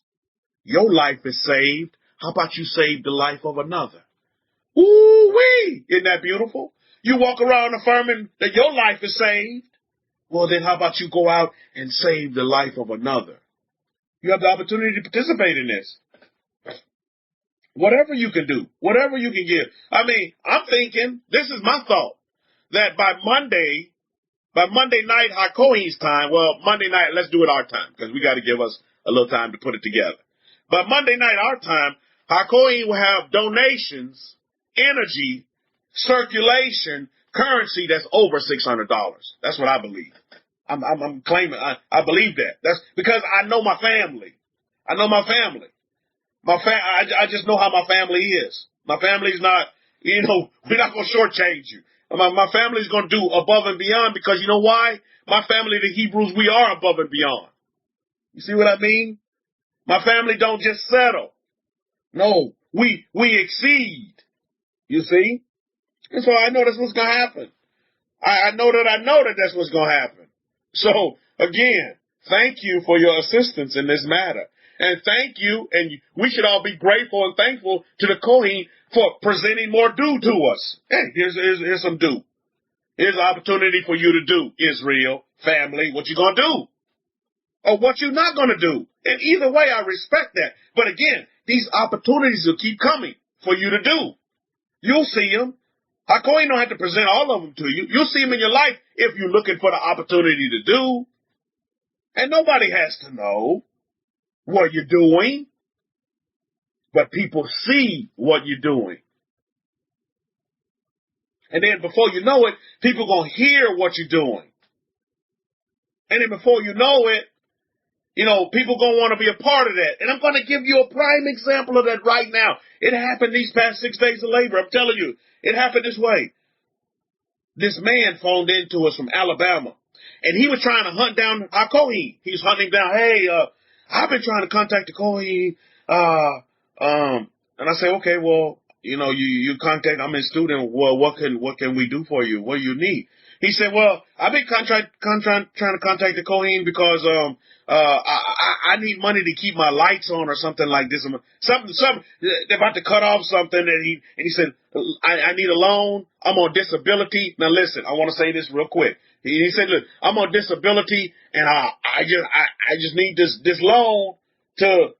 [SPEAKER 2] Your life is saved. How about you save the life of another? Ooh-wee! Isn't that beautiful? You walk around affirming that your life is saved. Well, then how about you go out and save the life of another? You have the opportunity to participate in this. Whatever you can do, whatever you can give. I mean, I'm thinking, this is my thought, that by Monday night, HaKohen's time, well, Monday night, let's do it our time, because we got to give us a little time to put it together. But Monday night, our time, HaKohen will have donations, energy, circulation, currency that's over $600. That's what I believe. I'm claiming, I believe that. That's because I know my family. I know my family. I just know how my family is. My family's not, we're not going to shortchange you. My family's going to do above and beyond because you know why? My family, the Hebrews, we are above and beyond. You see what I mean? My family don't just settle. No, we exceed. You see? And so I know that's what's going to happen. I know that that's what's going to happen. So, again, thank you for your assistance in this matter. And thank you, and we should all be grateful and thankful to the Kohen for presenting more due to us. Hey, here's some due. Here's an opportunity for you to do, Israel, family, what you going to do. Or what you're not going to do. And either way, I respect that. But again, these opportunities will keep coming for you to do. You'll see them. HaKohen don't have to present all of them to you. You'll see them in your life if you're looking for the opportunity to do. And nobody has to know what you're doing, but people see what you're doing. And then before you know it, people are going to hear what you're doing. And then before you know it, people are going to want to be a part of that. And I'm going to give you a prime example of that right now. It happened these past 6 days of labor. I'm telling you, it happened this way. This man phoned in to us from Alabama, and he was trying to hunt down our Kohen. He was hunting down, hey, I've been trying to contact the Kohen, and I say, okay, well, you contact, I'm a student. Well, what can we do for you? What do you need? He said, well, I've been trying to contact the Kohen because, I need money to keep my lights on or something like this. Something, they're about to cut off something. And he said, I need a loan. I'm on disability. Now listen, I want to say this real quick. He said, look, I'm on disability and I just need this loan to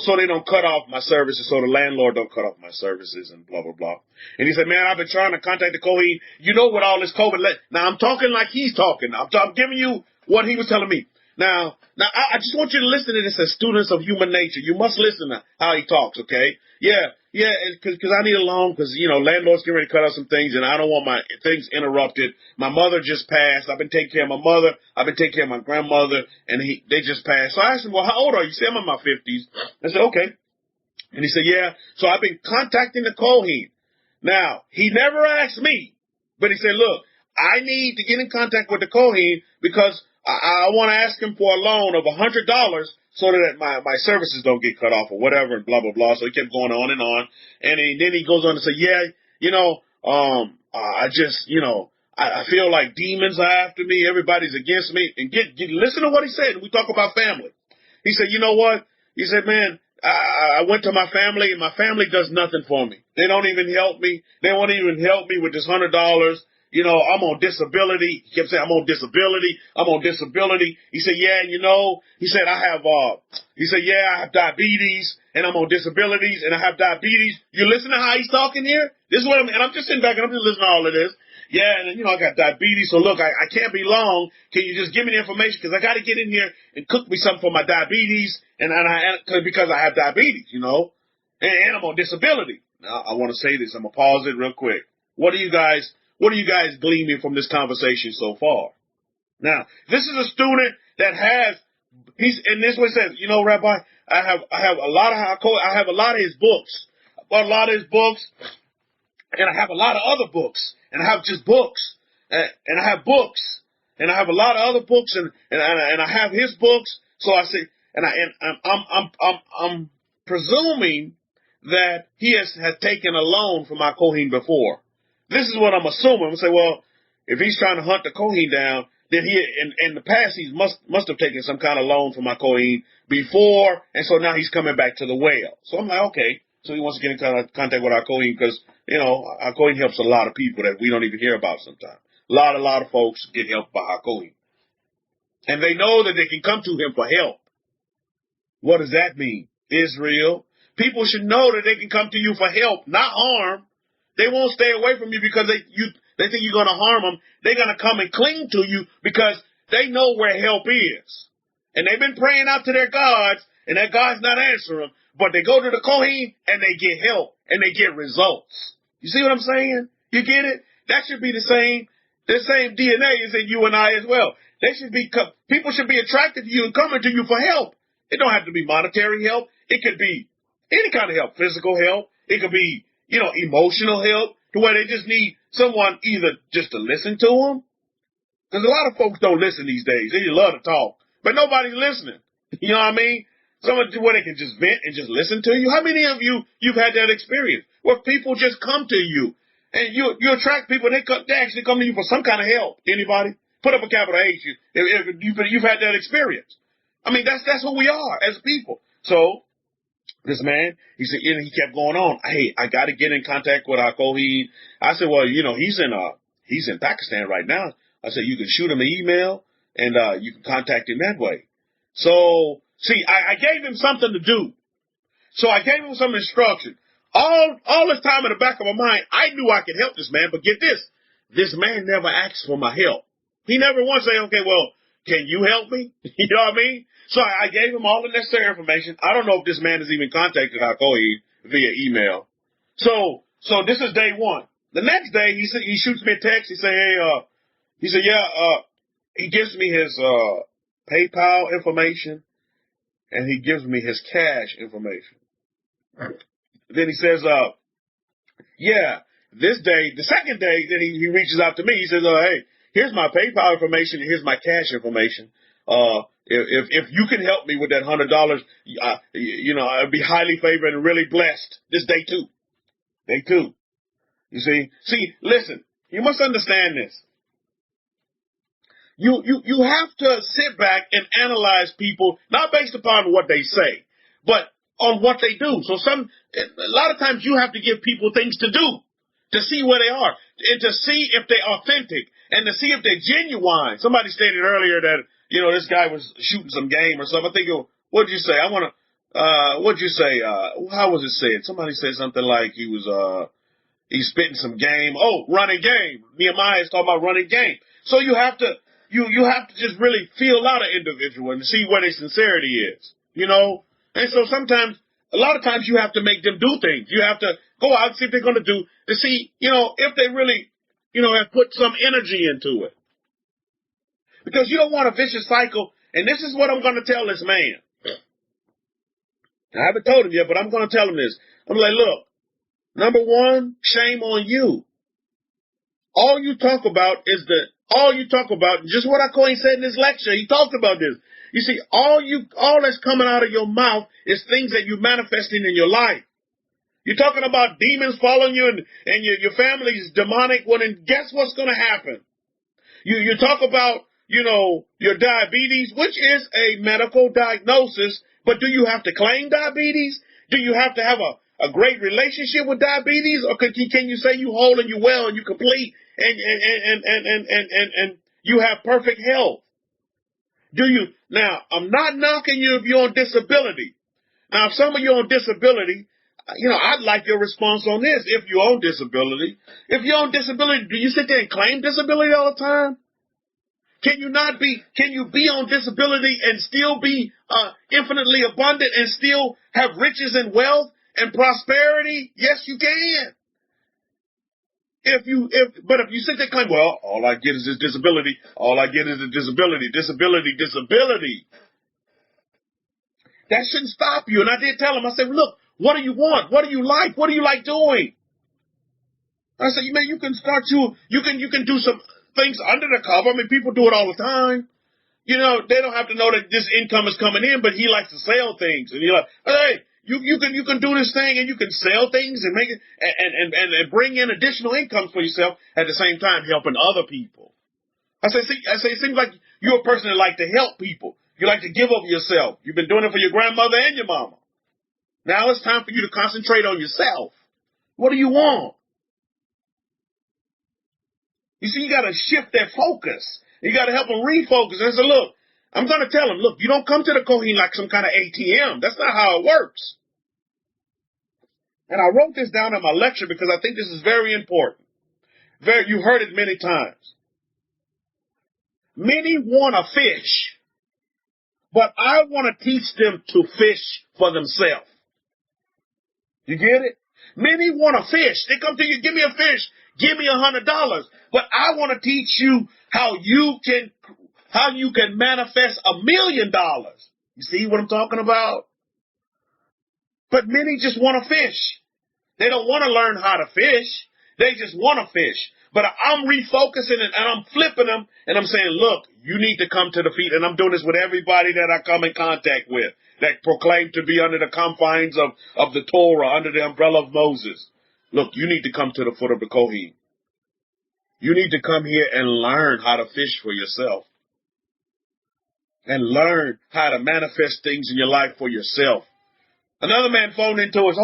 [SPEAKER 2] so they don't cut off my services, so the landlord don't cut off my services and blah, blah, blah. And he said, man, I've been trying to contact the Kohen. With all this COVID, now I'm talking like he's talking. I'm giving you what he was telling me. Now, I just want you to listen to this as students of human nature. You must listen to how he talks, okay? Yeah, because I need a loan because, landlord's getting ready to cut out some things and I don't want my things interrupted. My mother just passed. I've been taking care of my mother. I've been taking care of my grandmother, and they just passed. So I asked him, well, how old are you? He said, I'm in my 50s. I said, okay. And he said, yeah. So I've been contacting the Kohen. Now, he never asked me, but he said, look, I need to get in contact with the Kohen because I want to ask him for a loan of $100 so that my services don't get cut off or whatever and blah, blah, blah. So he kept going on and on. And then he goes on to say, yeah, I feel like demons are after me. Everybody's against me. And listen to what he said. We talk about family. He said, you know what? He said, man, I went to my family and my family does nothing for me. They don't even help me. They won't even help me with this $100. I'm on disability. He kept saying, I'm on disability. He said, yeah, he said, I have diabetes and I'm on disabilities and I have diabetes. You listen to how he's talking here? This is and I'm just sitting back and I'm just listening to all of this. Yeah, and I got diabetes. So look, I can't be long. Can you just give me the information? Cause I got to get in here and cook me something for my diabetes. Because I have diabetes, and I'm on disability. Now I want to say this. I'm going to pause it real quick. What are you guys gleaming from this conversation so far? Now, this is a student that and this one says, you know, Rabbi, I have a lot of his books. I bought a lot of his books, and I have a lot of other books, and I have just books, and I have books, and I have a lot of other books, and I have his books. So I say, I'm presuming that he has taken a loan from our Kohen before. This is what I'm assuming. I'm say, well, if he's trying to hunt the Kohen down, then he in the past he must have taken some kind of loan from our Kohen before, and so now he's coming back to the well. So I'm like, okay, so he wants to get in contact with our Kohen because, you know, our Kohen helps a lot of people that we don't even hear about sometimes. A lot of folks get helped by our Kohen, and they know that they can come to him for help. What does that mean? Israel. People should know that they can come to you for help, not harm. They won't stay away from you because they think you're going to harm them. They're going to come and cling to you because they know where help is. And they've been praying out to their gods, and their God's not answering them. But they go to the Kohen, and they get help, and they get results. You see what I'm saying? You get it? That should be the same DNA is in you and I as well. People should be attracted to you and coming to you for help. It don't have to be monetary help. It could be any kind of help, physical help. It could be, you know, emotional help, to where they just need someone either just to listen to them. Because a lot of folks don't listen these days. They love to talk, but nobody's listening. You know what I mean? Someone where they can just vent and just listen to you. How many of you've had that experience where people just come to you and you attract people and they actually come to you for some kind of help? Anybody? Put up a capital H if you've had that experience. I mean, that's who we are as people. So this man, he said, and he kept going on. Hey, I got to get in contact with our Kohen. I said, well, you know, he's in Pakistan right now. I said, you can shoot him an email and you can contact him that way. So, see, I gave him something to do. So I gave him some instruction. All this time in the back of my mind, I knew I could help this man, but get this. This man never asked for my help. He never once said, okay, well, can you help me? You know what I mean? So I gave him all the necessary information. I don't know if this man has even contacted our Kohen via email. So this is day one. The next day, he shoots me a text. He said, he gives me his PayPal information, and he gives me his cash information. Then he says, this day, the second day, then he reaches out to me. He says, hey, here's my PayPal information, and here's my cash information. If you can help me with that $100, you know, I'd be highly favored and really blessed. This day two. Day two. You see, listen, you must understand this. You have to sit back and analyze people, not based upon what they say, but on what they do. So a lot of times you have to give people things to do, to see where they are, and to see if they're authentic, and to see if they're genuine. Somebody stated earlier that, you know, this guy was shooting some game or something. I think, what did you say? What'd you say? How was it said? Somebody said something like he's spitting some game. Oh, running game. Nehemiah is talking about running game. So you have to just really feel out an individual and see where their sincerity is, you know? And so a lot of times you have to make them do things. You have to go out and see if they're going to do, to see, you know, if they really, you know, have put some energy into it. Because you don't want a vicious cycle. And this is what I'm going to tell this man. I haven't told him yet, but I'm going to tell him this. I'm like, look, number one, shame on you. All you talk about, just what Kohen said in his lecture. He talked about this. You see, all that's coming out of your mouth is things that you're manifesting in your life. You're talking about demons following you and your family is demonic. Well, then guess what's going to happen? You talk about, you know, your diabetes, which is a medical diagnosis, but do you have to claim diabetes? Do you have to have a great relationship with diabetes? Or can you say you whole and you well and you complete and you have perfect health? Now, I'm not knocking you if you're on disability. Now, if some of you are on disability, you know, I'd like your response on this. If you're on disability, do you sit there and claim disability all the time? Can you be on disability and still be infinitely abundant and still have riches and wealth and prosperity? Yes, you can. But if you sit there and claim, well, all I get is this disability, all I get is a disability. That shouldn't stop you. And I did tell him, I said, look, what do you want? What do you like? What do you like doing? I said, man, you can do some things under the cover. I mean, people do it all the time. You know, they don't have to know that this income is coming in, but he likes to sell things. And you're like, hey, you can do this thing and you can sell things and make it and bring in additional income for yourself at the same time helping other people. I say, it seems like you're a person that like to help people. You like to give of yourself. You've been doing it for your grandmother and your mama. Now it's time for you to concentrate on yourself. What do you want? You see, you got to shift that focus. You got to help them refocus. And say, look, I'm going to tell them, look, you don't come to the Kohen like some kind of ATM. That's not how it works. And I wrote this down in my lecture because I think this is very important. You heard it many times. Many want to fish, but I want to teach them to fish for themselves. You get it? Many want to fish. They come to you, give me a fish, give me $100. But I want to teach you how you can manifest $1 million. You see what I'm talking about? But many just want to fish. They don't want to learn how to fish. They just want to fish. But I'm refocusing it and I'm flipping them and I'm saying, look, you need to come to the feet. And I'm doing this with everybody that I come in contact with that proclaim to be under the confines of the Torah, under the umbrella of Moses. Look, you need to come to the foot of the Kohen. You need to come here and learn how to fish for yourself. And learn how to manifest things in your life for yourself. Another man phoned into us,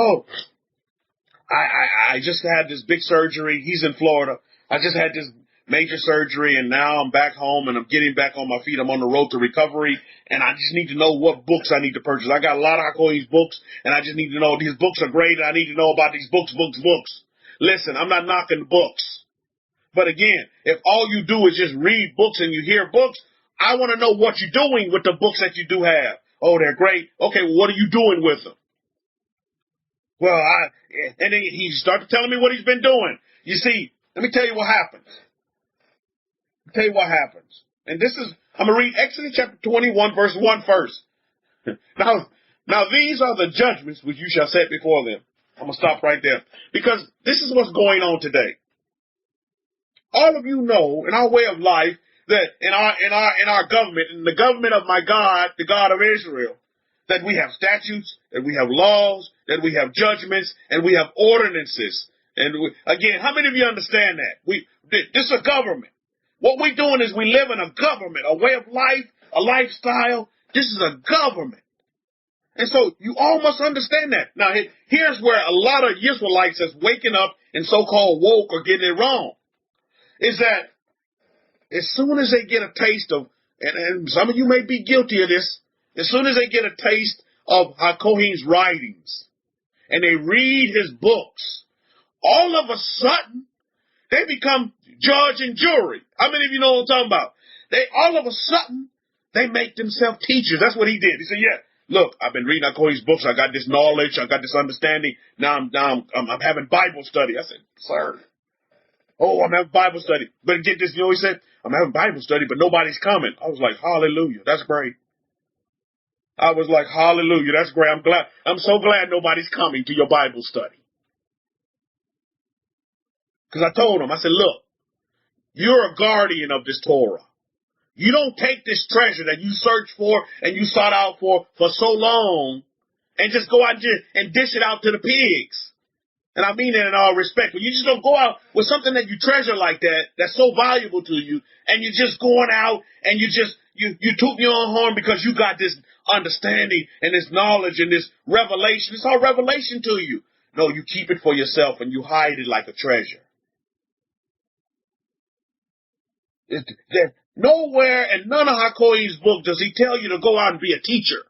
[SPEAKER 2] I just had this big surgery. He's in Florida. I just had this major surgery, and now I'm back home, and I'm getting back on my feet. I'm on the road to recovery, and I just need to know what books I need to purchase. I got a lot of Hakohi's books, and I just need to know these books are great, and I need to know about these books. Listen, I'm not knocking books. But again, if all you do is just read books and you hear books, I want to know what you're doing with the books that you do have. Oh, they're great. Okay, well, what are you doing with them? Well, and then he started telling me what he's been doing. You see, let me tell you what happens. And I'm going to read Exodus chapter 21, verse 1 first. Now these are the judgments which you shall set before them. I'm going to stop right there. Because this is what's going on today. All of you know, in our way of life, that in our government, in the government of my God, the God of Israel, that we have statutes, that we have laws, that we have judgments, and we have ordinances. And again, how many of you understand that? This is a government. What we're doing is we live in a government, a way of life, a lifestyle. This is a government. And so you all must understand that. Now, here's where a lot of Israelites that's waking up and so-called woke are getting it wrong. Is that as soon as they get a taste of, and some of you may be guilty of this, as soon as they get a taste of HaKohen's writings and they read his books, all of a sudden they become judge and jury. How many of you know what I'm talking about? All of a sudden they make themselves teachers. That's what he did. He said, yeah, look, I've been reading HaKohen's books. I got this knowledge. I got this understanding. Now I'm having Bible study. I said, sir. Oh, I'm having Bible study. But get this, you know what he said? I'm having Bible study, but nobody's coming. I was like, hallelujah. That's great. I was like, hallelujah. That's great. I'm so glad nobody's coming to your Bible study. Because I told him, I said, look, you're a guardian of this Torah. You don't take this treasure that you searched for and you sought out for so long and just go out and dish it out to the pigs. And I mean that in all respect. But you just don't go out with something that you treasure like that, that's so valuable to you, and you're just going out and you toot your own horn because you got this understanding and this knowledge and this revelation. It's all revelation to you. No, you keep it for yourself and you hide it like a treasure. Nowhere in none of HaKohen's book does he tell you to go out and be a teacher.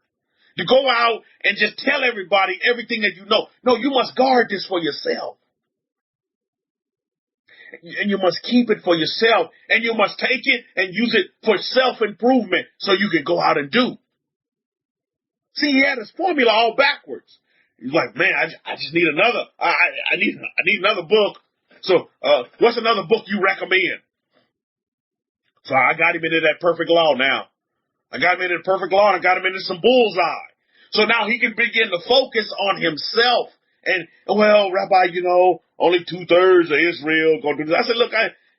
[SPEAKER 2] To go out and just tell everybody everything that you know. No, you must guard this for yourself. And you must keep it for yourself. And you must take it and use it for self-improvement so you can go out and do. See, he had his formula all backwards. He's like, man, I just need another. I need another book. So what's another book you recommend? So I got him into that Perfect Law now. I got him into the Perfect Law, and I got him into some Bullseye. So now he can begin to focus on himself. And, well, Rabbi, only 2/3 of Israel going to do this. I said, look,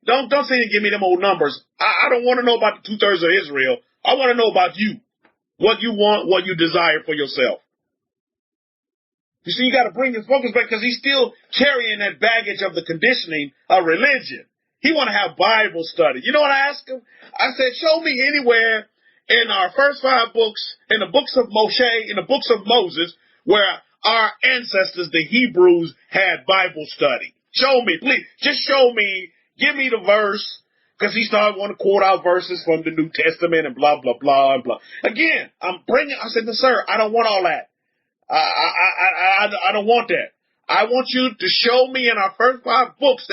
[SPEAKER 2] don't sit and give me them old numbers. I don't want to know about the 2/3 of Israel. I want to know about you. What you want, what you desire for yourself. You see, you got to bring his focus back because he's still carrying that baggage of the conditioning of religion. He want to have Bible study. You know what I asked him? I said, show me anywhere in our first 5 books, in the books of Moshe, in the books of Moses, where our ancestors, the Hebrews, had Bible study. Show me, please. Just show me. Give me the verse. Because he started wanting to quote out verses from the New Testament and blah, blah, blah, and blah. Again, I said, no, sir, I don't want all that. I don't want that. I want you to show me in our first 5 books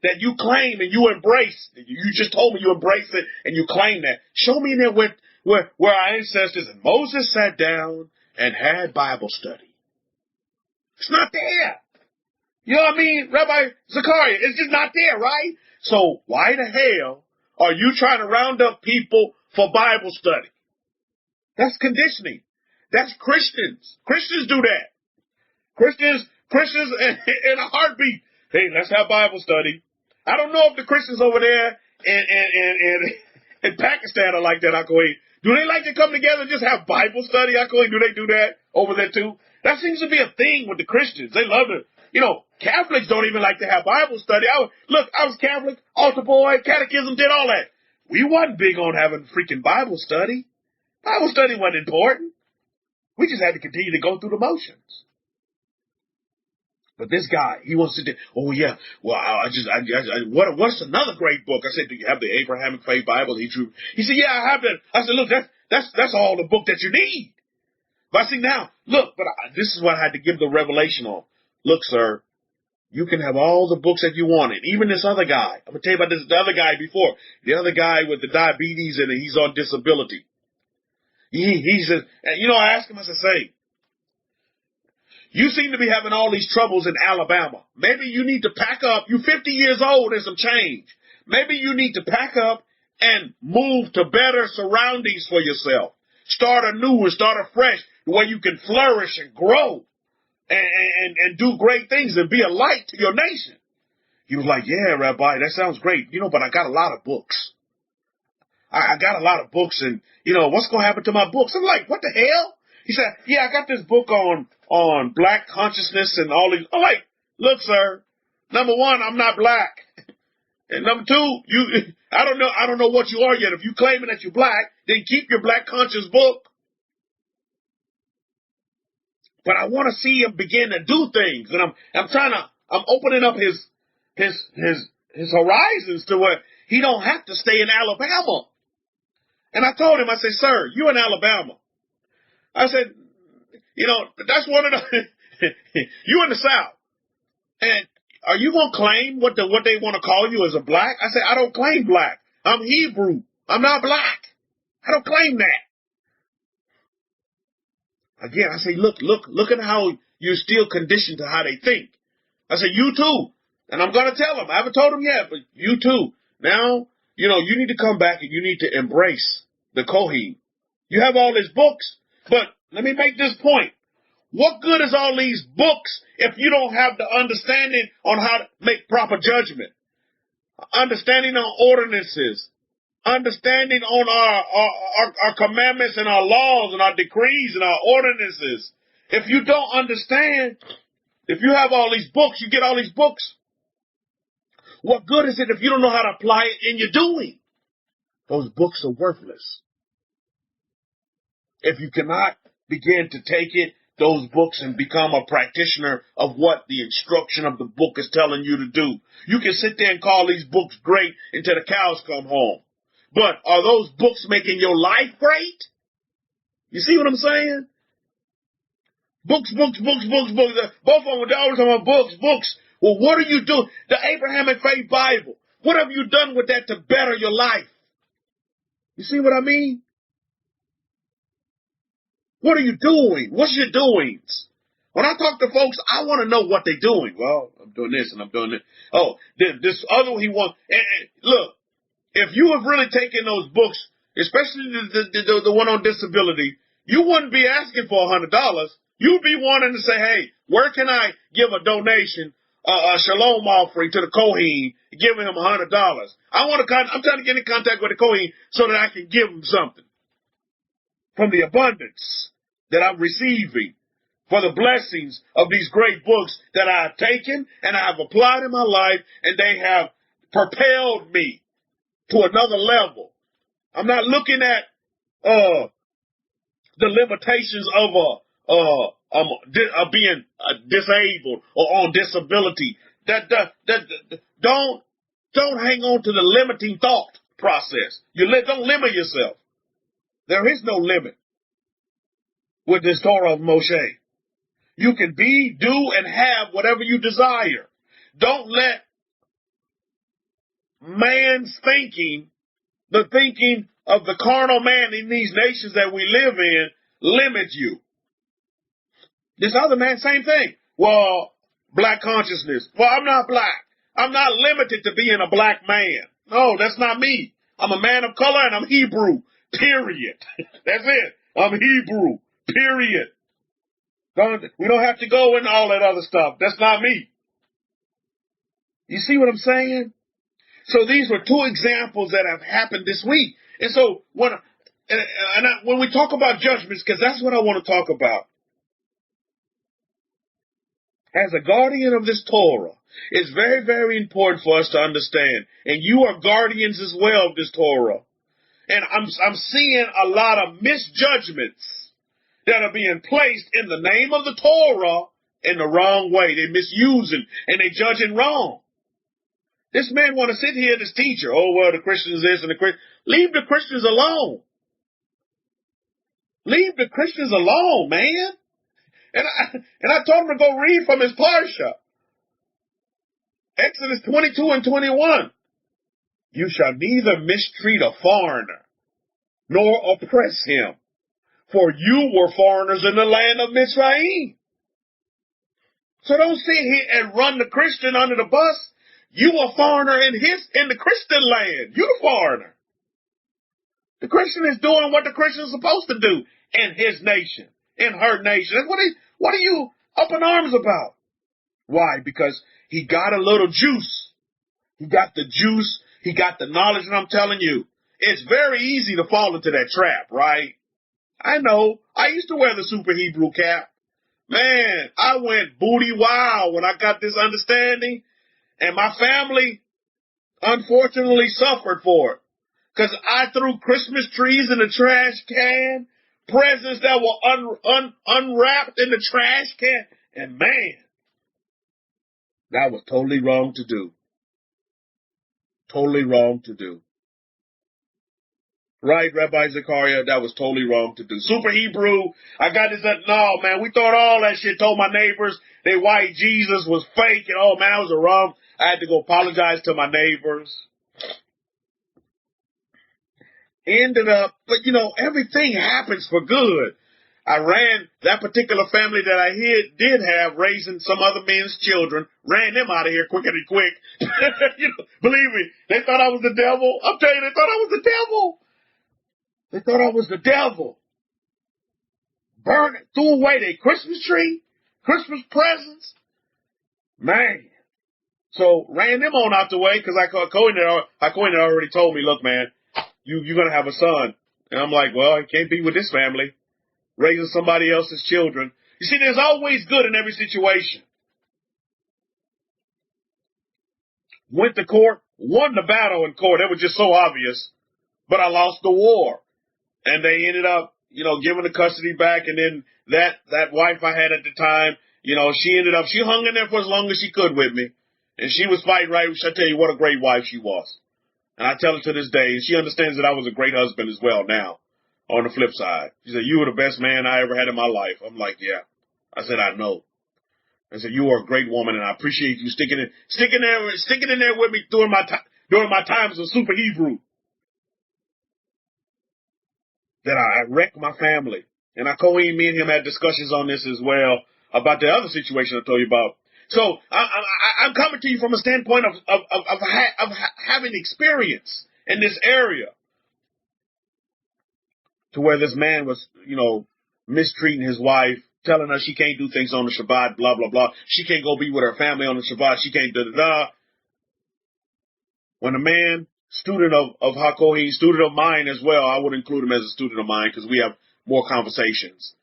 [SPEAKER 2] that you claim and you embrace. You just told me you embrace it and you claim that. Show me in there where our ancestors and Moses sat down and had Bible study. It's not there. You know what I mean, Rabbi Zachariah? It's just not there, right? So why the hell are you trying to round up people for Bible study? That's conditioning. That's Christians. Christians do that. Christians in a heartbeat. Hey, let's have Bible study. I don't know if the Christians over there in Pakistan are like that, Akoi. Do they like to come together and just have Bible study, Akoi? Do they do that over there too? That seems to be a thing with the Christians. They love to, Catholics don't even like to have Bible study. I was Catholic, altar boy, catechism, did all that. We wasn't big on having freaking Bible study. Bible study wasn't important. We just had to continue to go through the motions. But this guy, he wants to do, oh yeah, well, what's another great book? I said, do you have the Abrahamic-Faith Bible? He said, yeah, I have that. I said, look, that's all the book that you need. But I see now, look, this is what I had to give the revelation on. Look, sir, you can have all the books that you wanted. Even this other guy. I'm going to tell you about the other guy before. The other guy with the diabetes and he's on disability. He said, I asked him, I said, say, you seem to be having all these troubles in Alabama. Maybe you need to pack up. You're 50 years old and some change. Maybe you need to pack up and move to better surroundings for yourself. Start anew and start afresh where you can flourish and grow and do great things and be a light to your nation. He was like, yeah, Rabbi, that sounds great. But I got a lot of books. I got a lot of books and, what's going to happen to my books? I'm like, what the hell? He said, yeah, I got this book on black consciousness and all these. I'm like, look, sir, number one, I'm not black. And number two, I don't know what you are yet. If you claiming that you're black, then keep your black conscious book. But I want to see him begin to do things. And I'm opening up his horizons to where he don't have to stay in Alabama. And I told him, I said, sir, you in Alabama. I said, that's one of the, you in the South. And are you going to claim what they want to call you as a black? I said, I don't claim black. I'm Hebrew. I'm not black. I don't claim that. Again, I say, look at how you're still conditioned to how they think. I said, you too. And I'm going to tell them. I haven't told them yet, but you too. Now, you need to come back and you need to embrace the Kohen. You have all these books, but let me make this point. What good is all these books if you don't have the understanding on how to make proper judgment? Understanding on ordinances. Understanding on our commandments and our laws and our decrees and our ordinances. If you don't understand, if you have all these books, you get all these books. What good is it if you don't know how to apply it in your doing? Those books are worthless. If you cannot begin to take those books and become a practitioner of what the instruction of the book is telling you to do. You can sit there and call these books great until the cows come home. But are those books making your life great? You see what I'm saying? Books. Both of them, they're always talking about books. Well, what are you doing? The Abrahamic-Faith Bible. What have you done with that to better your life? You see what I mean? What are you doing? What's your doings? When I talk to folks, I want to know what they're doing. Well, I'm doing this and I'm doing this. Oh, this other one he wants. And look, if you have really taken those books, especially the one on disability, you wouldn't be asking for $100. You'd be wanting to say, hey, where can I give a donation, a shalom offering to the Kohen, giving him $100? I'm trying to get in contact with the Kohen so that I can give him something from the abundance that I'm receiving, for the blessings of these great books that I have taken and I have applied in my life, and they have propelled me to another level. I'm not looking at the limitations of being disabled or on disability. Don't hang on to the limiting thought process. Don't limit yourself. There is no limit with this Torah of Moshe. You can be, do, and have whatever you desire. Don't let man's thinking, the thinking of the carnal man in these nations that we live in, limit you. This other man, same thing. Well, black consciousness. Well, I'm not black. I'm not limited to being a black man. No, that's not me. I'm a man of color and I'm Hebrew. Period. That's it. I'm Hebrew. Period. We don't have to go into all that other stuff. That's not me. You see what I'm saying? So these were two examples that have happened this week. And so when we talk about judgments, because that's what I want to talk about, as a guardian of this Torah, it's very, very important for us to understand. And you are guardians as well of this Torah. And I'm seeing a lot of misjudgments that are being placed in the name of the Torah in the wrong way. They're misusing and they're judging wrong. This man want to sit here, this teacher, oh, well, the Christians this and the Christians. Leave the Christians alone. Leave the Christians alone, man. And I told him to go read from his parsha. Exodus 22 and 21. You shall neither mistreat a foreigner nor oppress him, for you were foreigners in the land of Mitzrayim. So don't sit here and run the Christian under the bus. You a foreigner in the Christian land. You the foreigner. The Christian is doing what the Christian is supposed to do in his nation, in her nation. What are you up in arms about? Why? Because he got a little juice. He got the juice. He got the knowledge, and I'm telling you, it's very easy to fall into that trap, right? I know. I used to wear the super Hebrew cap. Man, I went booty wild when I got this understanding, and my family unfortunately suffered for it. Because I threw Christmas trees in the trash can, presents that were unwrapped in the trash can, and man, that was totally wrong to do. Totally wrong to do. Right, Rabbi Zechariah, that was totally wrong to do. Super Hebrew, I got this, no, man, we thought all that shit, told my neighbors they white Jesus was fake, and oh, man, that was a wrong. I had to go apologize to my neighbors. Ended up, but you know, everything happens for good. I ran that particular family that I did have raising some other men's children, ran them out of here quick. You know, believe me, they thought I was the devil. I'm telling you, they thought I was the devil. They thought I was the devil. Burned it, threw away their Christmas tree, Christmas presents. Man. So ran them on out the way because Cohen had already told me, look, man, you're going to have a son. And I'm like, well, I can't be with this family, raising somebody else's children. You see, there's always good in every situation. Went to court, won the battle in court. It was just so obvious. But I lost the war. And they ended up, you know, giving the custody back. And then that wife I had at the time, you know, she hung in there for as long as she could with me. And she was fighting right. I tell you what a great wife she was. And I tell her to this day, and she understands that I was a great husband as well now, on the flip side. She said, you were the best man I ever had in my life. I'm like, yeah. I said, I know. I said, you are a great woman, and I appreciate you sticking in there with me during my times of super Hebrew. That I wrecked my family. And me and him had discussions on this as well. about the other situation I told you about. So I'm coming to you from a standpoint of having experience in this area, to where this man was, mistreating his wife, telling her she can't do things on the Shabbat, blah, blah, blah. She can't go be with her family on the Shabbat. She can't da-da-da. When a man, student of HaKohen, student of mine as well, I would include him as a student of mine because we have more conversations.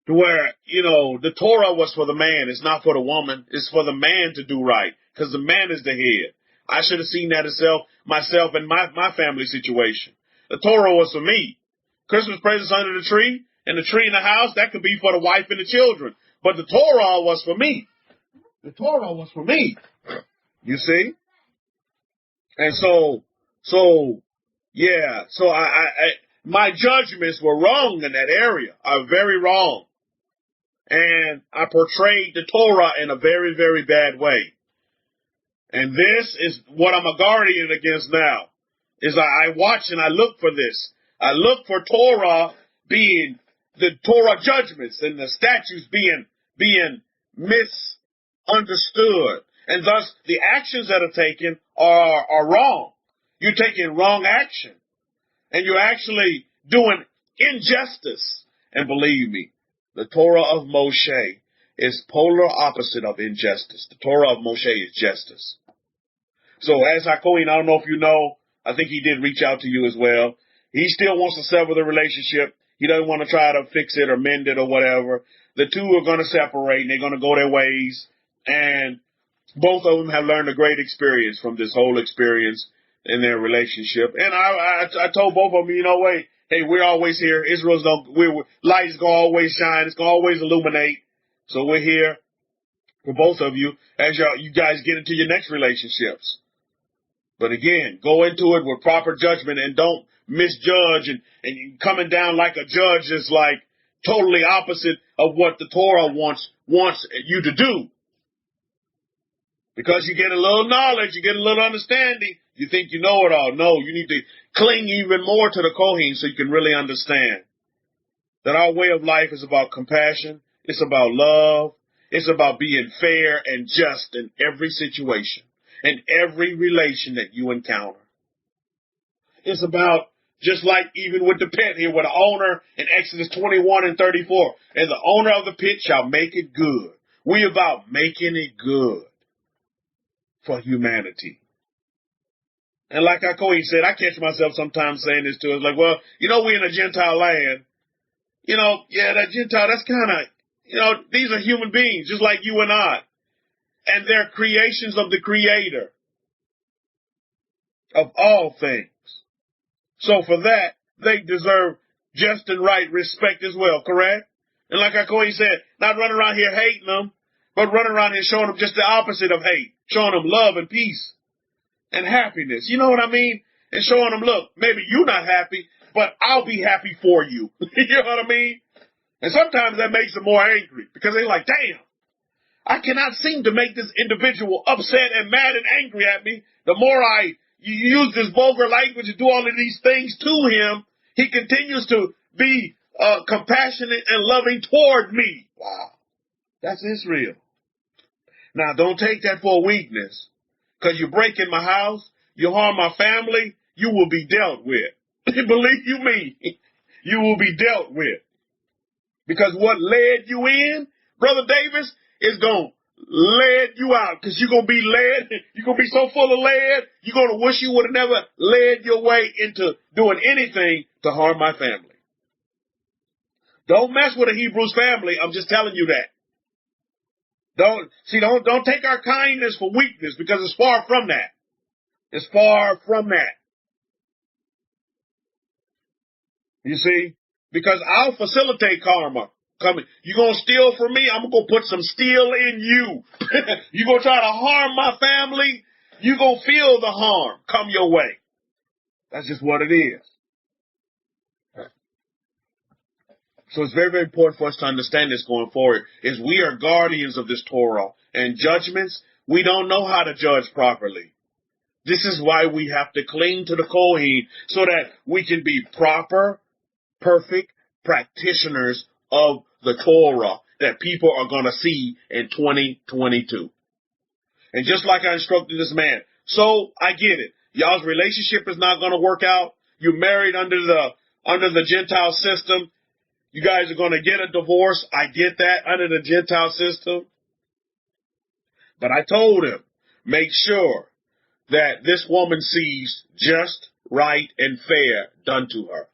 [SPEAKER 2] To where, the Torah was for the man. It's not for the woman. It's for the man to do right because the man is the head. I should have seen that myself and my family situation. The Torah was for me. Christmas presents under the tree and the tree in the house, that could be for the wife and the children. But the Torah was for me. The Torah was for me. You see? And so my judgments were wrong in that area. Are very wrong. And I portrayed the Torah in a very, very bad way. And this is what I'm a guardian against now, is I watch and I look for this. I look for Torah being, the Torah judgments and the statutes being misunderstood. And thus the actions that are taken are wrong. You're taking wrong action. And you're actually doing injustice. And believe me, the Torah of Moshe is polar opposite of injustice. The Torah of Moshe is justice. So as HaKohen, I don't know if you know, I think he did reach out to you as well. He still wants to sever the relationship. He doesn't want to try to fix it or mend it or whatever. The two are going to separate and they're going to go their ways. And both of them have learned a great experience from this whole experience in their relationship. And I told both of them, hey, we're always here. Light is going to always shine. It's going to always illuminate. So we're here for both of you as you guys get into your next relationships. But again, go into it with proper judgment and don't misjudge and coming down like a judge is like totally opposite of what the Torah wants you to do. Because you get a little knowledge, you get a little understanding, you think you know it all. No, you need to cling even more to the Kohen so you can really understand that our way of life is about compassion. It's about love. It's about being fair and just in every situation and every relation that you encounter. It's about just like even with the pit here, with the owner in Exodus 21 and 34, and the owner of the pit shall make it good. We about making it good for humanity. And like Kohen said, I catch myself sometimes saying this to us, like, well, we in a Gentile land. That Gentile, that's kind of, these are human beings, just like you and I. And they're creations of the Creator of all things. So for that, they deserve just and right respect as well, correct? And like Kohen said, not running around here hating them, but running around here showing them just the opposite of hate, showing them love and peace and happiness. You know what I mean? And showing them, look, maybe you're not happy, but I'll be happy for you. You know what I mean? And sometimes that makes them more angry because they're like, damn, I cannot seem to make this individual upset and mad and angry at me. The more I use this vulgar language and do all of these things to him, he continues to be compassionate and loving toward me. Wow. That's Israel. Now, don't take that for weakness. Because you break in my house, you harm my family, you will be dealt with. Believe you me, you will be dealt with. Because what led you in, Brother Davis, is going to lead you out. Because you're going to be led, you're going to be so full of lead, you're going to wish you would have never led your way into doing anything to harm my family. Don't mess with a Hebrew's family, I'm just telling you that. Don't take our kindness for weakness because it's far from that. It's far from that. You see? Because I'll facilitate karma coming. You're going to steal from me, I'm going to put some steel in you. You're going to try to harm my family, you're going to feel the harm come your way. That's just what it is. So it's very, very important for us to understand this going forward, is we are guardians of this Torah. And judgments, we don't know how to judge properly. This is why we have to cling to the Kohen so that we can be proper, perfect practitioners of the Torah that people are going to see in 2022. And just like I instructed this man, so I get it. Y'all's relationship is not going to work out. You're married under the Gentile system. You guys are going to get a divorce. I get that, under the Gentile system. But I told him, make sure that this woman sees just, right, and fair done to her.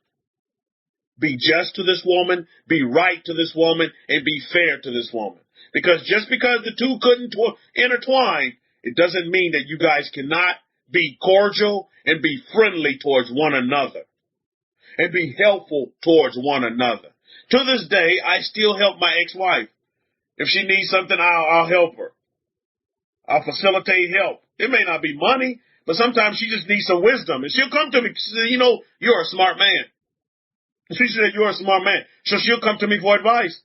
[SPEAKER 2] Be just to this woman, be right to this woman, and be fair to this woman. Because just because the two couldn't intertwine, it doesn't mean that you guys cannot be cordial and be friendly towards one another and be helpful towards one another. To this day, I still help my ex-wife. If she needs something, I'll help her. I'll facilitate help. It may not be money, but sometimes she just needs some wisdom. And she'll come to me and say, you know, you're a smart man. She said, you're a smart man. So she'll come to me for advice.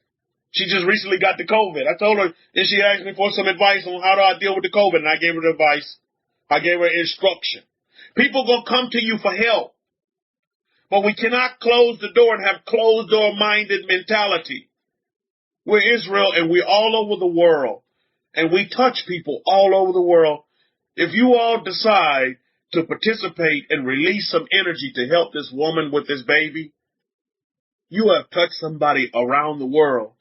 [SPEAKER 2] She just recently got the COVID. I told her, and she asked me for some advice on how do I deal with the COVID, and I gave her the advice. I gave her instruction. People going to come to you for help. But we cannot close the door and have closed-door-minded mentality. We're Israel, and we're all over the world. And we touch people all over the world. If you all decide to participate and release some energy to help this woman with this baby, you have touched somebody around the world.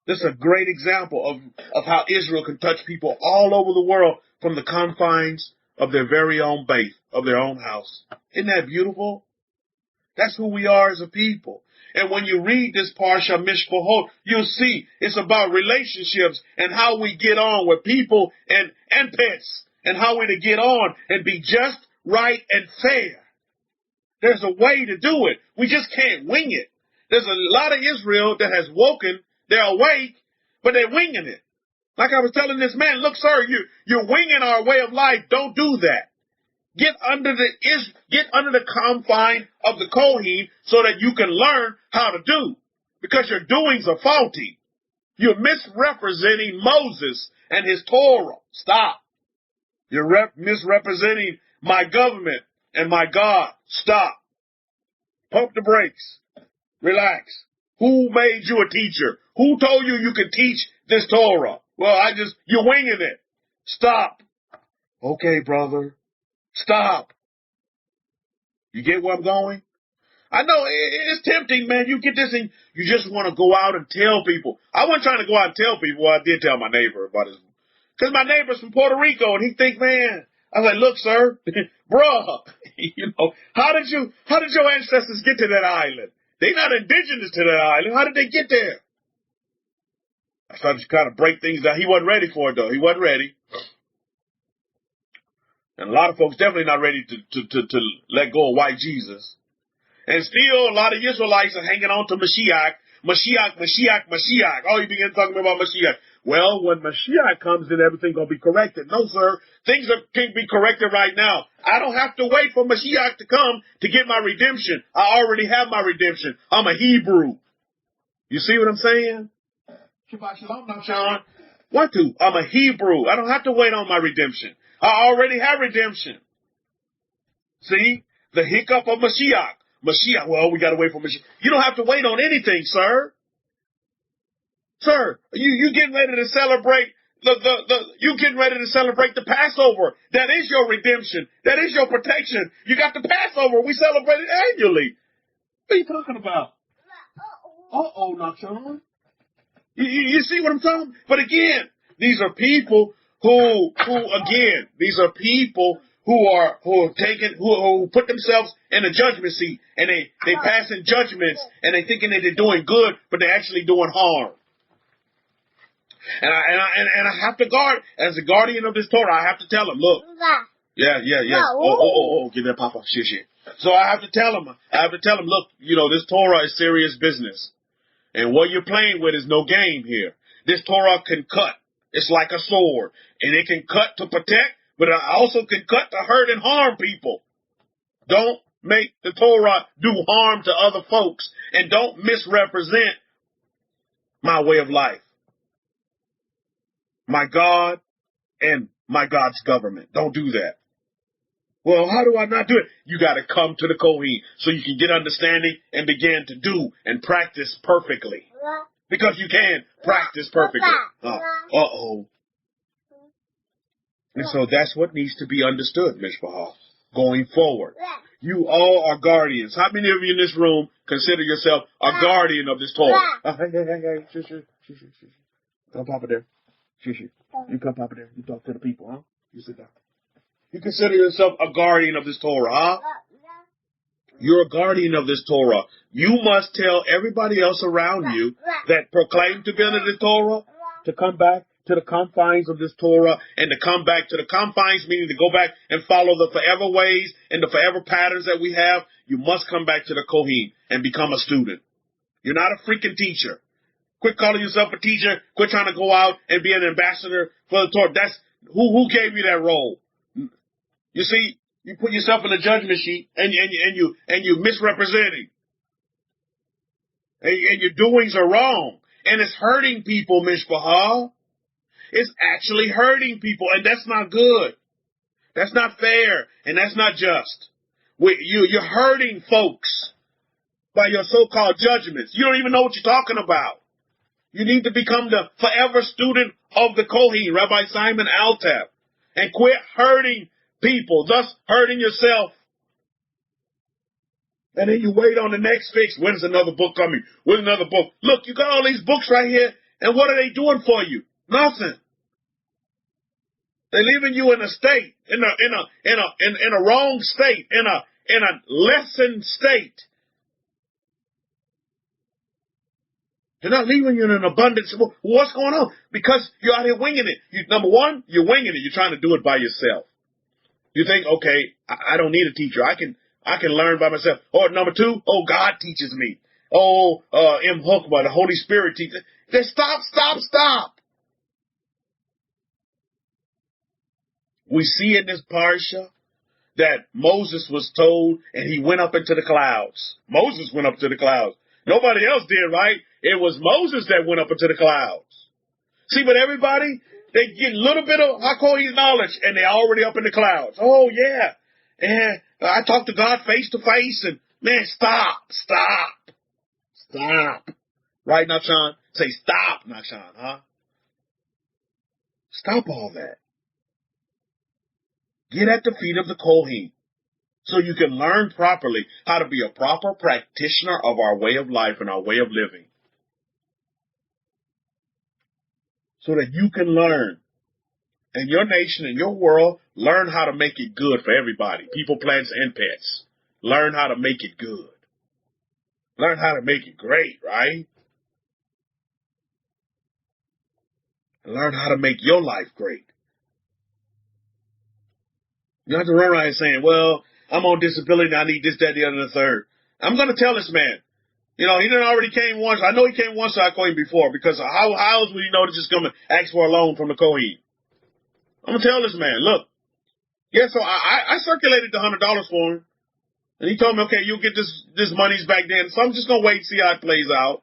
[SPEAKER 2] This is a great example of how Israel can touch people all over the world from the confines of their very own base, of their own house. Isn't that beautiful? That's who we are as a people. And when you read this Parsha Mishpahot, you'll see it's about relationships and how we get on with people and pets and how we to get on and be just, right, and fair. There's a way to do it. We just can't wing it. There's a lot of Israel that has woken. They're awake, but they're winging it. Like I was telling this man, look, sir, you're winging our way of life. Don't do that. Get under the confine of the Kohen so that you can learn how to do. Because your doings are faulty. You're misrepresenting Moses and his Torah. Stop. You're misrepresenting my government and my God. Stop. Pump the brakes. Relax. Who made you a teacher? Who told you you could teach this Torah? Well, you're winging it. Stop. Okay, brother. Stop. You get where I'm going? I know it's tempting, man. You get this and you just want to go out and tell people. I wasn't trying to go out and tell people. Well, I did tell my neighbor about his, because my neighbor's from Puerto Rico and he think, man, I was like, look, sir, bruh, how did your ancestors get to that island? They're not indigenous to that island. How did they get there? I started to kind of break things down. He wasn't ready for it, though. He wasn't ready. And a lot of folks definitely not ready to let go of white Jesus. And still, a lot of Israelites are hanging on to Mashiach. Mashiach. Oh, you begin talking about Mashiach. Well, when Mashiach comes, then everything's going to be corrected. No, sir. Things can't be corrected right now. I don't have to wait for Mashiach to come to get my redemption. I already have my redemption. I'm a Hebrew. You see what I'm saying? Shabbat shalom, now, Sean. What to? I'm a Hebrew. I don't have to wait on my redemption. I already have redemption. See? The hiccup of Mashiach. Mashiach, well, we got to wait for Mashiach. You don't have to wait on anything, sir. Sir, you getting ready to celebrate you getting ready to celebrate the Passover. That is your redemption. That is your protection. You got the Passover. We celebrate it annually. What are you talking about? Uh-oh, not Sean. You see what I'm talking about? But again, these are people who put themselves in a judgment seat and they passing judgments and they thinking that they're doing good, but they're actually doing harm. And I have to guard, as a guardian of this Torah, I have to tell them, look. Yeah. Oh, get that papa. Shit. So I have to tell them, look, this Torah is serious business. And what you're playing with is no game here. This Torah can cut. It's like a sword. And it can cut to protect, but it also can cut to hurt and harm people. Don't make the Torah do harm to other folks. And don't misrepresent my way of life. My God and my God's government. Don't do that. Well, how do I not do it? You got to come to the Kohen so you can get understanding and begin to do and practice perfectly. because you can practice perfectly. Uh-oh. And so that's what needs to be understood, Mishpah, going forward. You all are guardians. How many of you in this room consider yourself a guardian of this Torah? Hey. Shush. Come pop it there. Shush. You come pop it there. You talk to the people, huh? You sit down. You consider yourself a guardian of this Torah, huh? You're a guardian of this Torah. You must tell everybody else around you that proclaim to be under the Torah to come back to the confines of this Torah, and to come back to the confines, meaning to go back and follow the forever ways and the forever patterns that we have. You must come back to the Kohen and become a student. You're not a freaking teacher. Quit calling yourself a teacher. Quit trying to go out and be an ambassador for the Torah. That's who gave you that role. You see, you put yourself in the judgment sheet and you misrepresenting. And your doings are wrong. And it's hurting people, Mishpah. It's actually hurting people, and that's not good. That's not fair, and that's not just. You're hurting folks by your so-called judgments. You don't even know what you're talking about. You need to become the forever student of the Kohen, Rabbi Simon Altab, and quit hurting people, thus hurting yourself. And then you wait on the next fix. When's another book coming? When's another book? Look, you got all these books right here, and what are they doing for you? Nothing. They're leaving you in a state, in a wrong state, in a lessened state. They're not leaving you in an abundance. Well, what's going on? Because you're out here winging it. Number one, you're winging it. You're trying to do it by yourself. You think, okay, I don't need a teacher. I can learn by myself. Or number two, God teaches me. Hukmah, the Holy Spirit teaches. Then stop. We see in this parsha that Moses was told, and he went up into the clouds. Moses went up to the clouds. Nobody else did, right? It was Moses that went up into the clouds. See, but everybody, they get a little bit of Hakohi's knowledge, and they're already up in the clouds. Oh, yeah. And I talked to God face to face, and man, stop. Right, Nachan? Say stop, Nachan, huh? Stop all that. Get at the feet of the Kohen so you can learn properly how to be a proper practitioner of our way of life and our way of living. So that you can learn, and your nation and your world, learn how to make it good for everybody, people, plants, and pets. Learn how to make it good. Learn how to make it great, right? Learn how to make your life great. You don't have to run around saying, well, I'm on disability, I need this, that, the other, and the third. I'm going to tell this man. You know, he done already came once. I know he came once to our Kohen before, because how else would he know to just come and ask for a loan from the Kohen? I'm going to tell this man, look. Yeah, so I circulated the $100 for him. And he told me, okay, you'll get this monies back then. So I'm just going to wait and see how it plays out.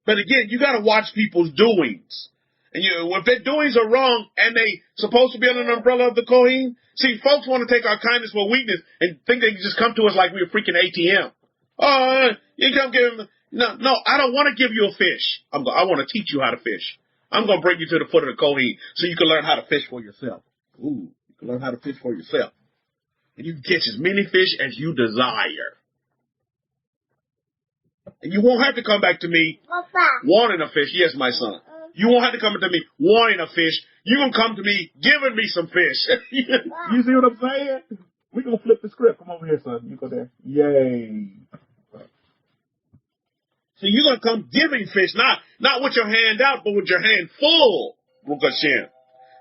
[SPEAKER 2] But again, you got to watch people's doings. And if their doings are wrong and they supposed to be under the umbrella of the Kohen, see, folks want to take our kindness for weakness and think they can just come to us like we're a freaking ATM. Oh, you come give him. No, I don't want to give you a fish. I want to teach you how to fish. I'm going to bring you to the foot of the Kohen so you can learn how to fish for yourself. Ooh, you can learn how to fish for yourself. And you can catch as many fish as you desire. And you won't have to come back to me wanting a fish. Yes, my son. You won't have to come to me wanting a fish. You can come to me giving me some fish. You see what I'm saying? We're going to flip the script. Come over here, son. You go there. Yay. So you're going to come giving fish, not with your hand out, but with your hand full.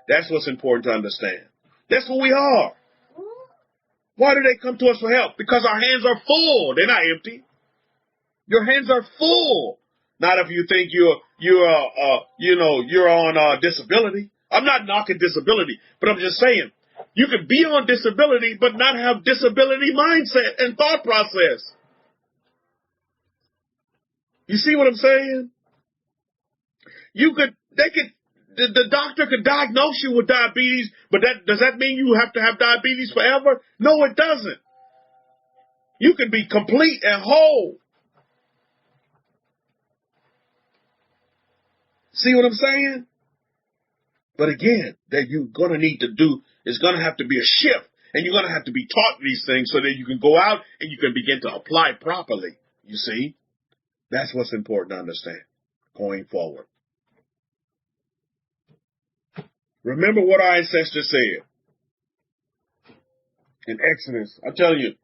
[SPEAKER 2] That's what's important to understand. That's what we are. Why do they come to us for help? Because our hands are full. They're not empty. Your hands are full. Not if you think you're on disability. I'm not knocking disability, but I'm just saying you can be on disability but not have disability mindset and thought process. You see what I'm saying? The doctor could diagnose you with diabetes, but does that mean you have to have diabetes forever? No, it doesn't. You can be complete and whole. See what I'm saying? But again, that you're going to need to do, is going to have to be a shift. And you're going to have to be taught these things so that you can go out and you can begin to apply properly. You see? That's what's important to understand going forward. Remember what our ancestors said in Exodus. I'm telling you,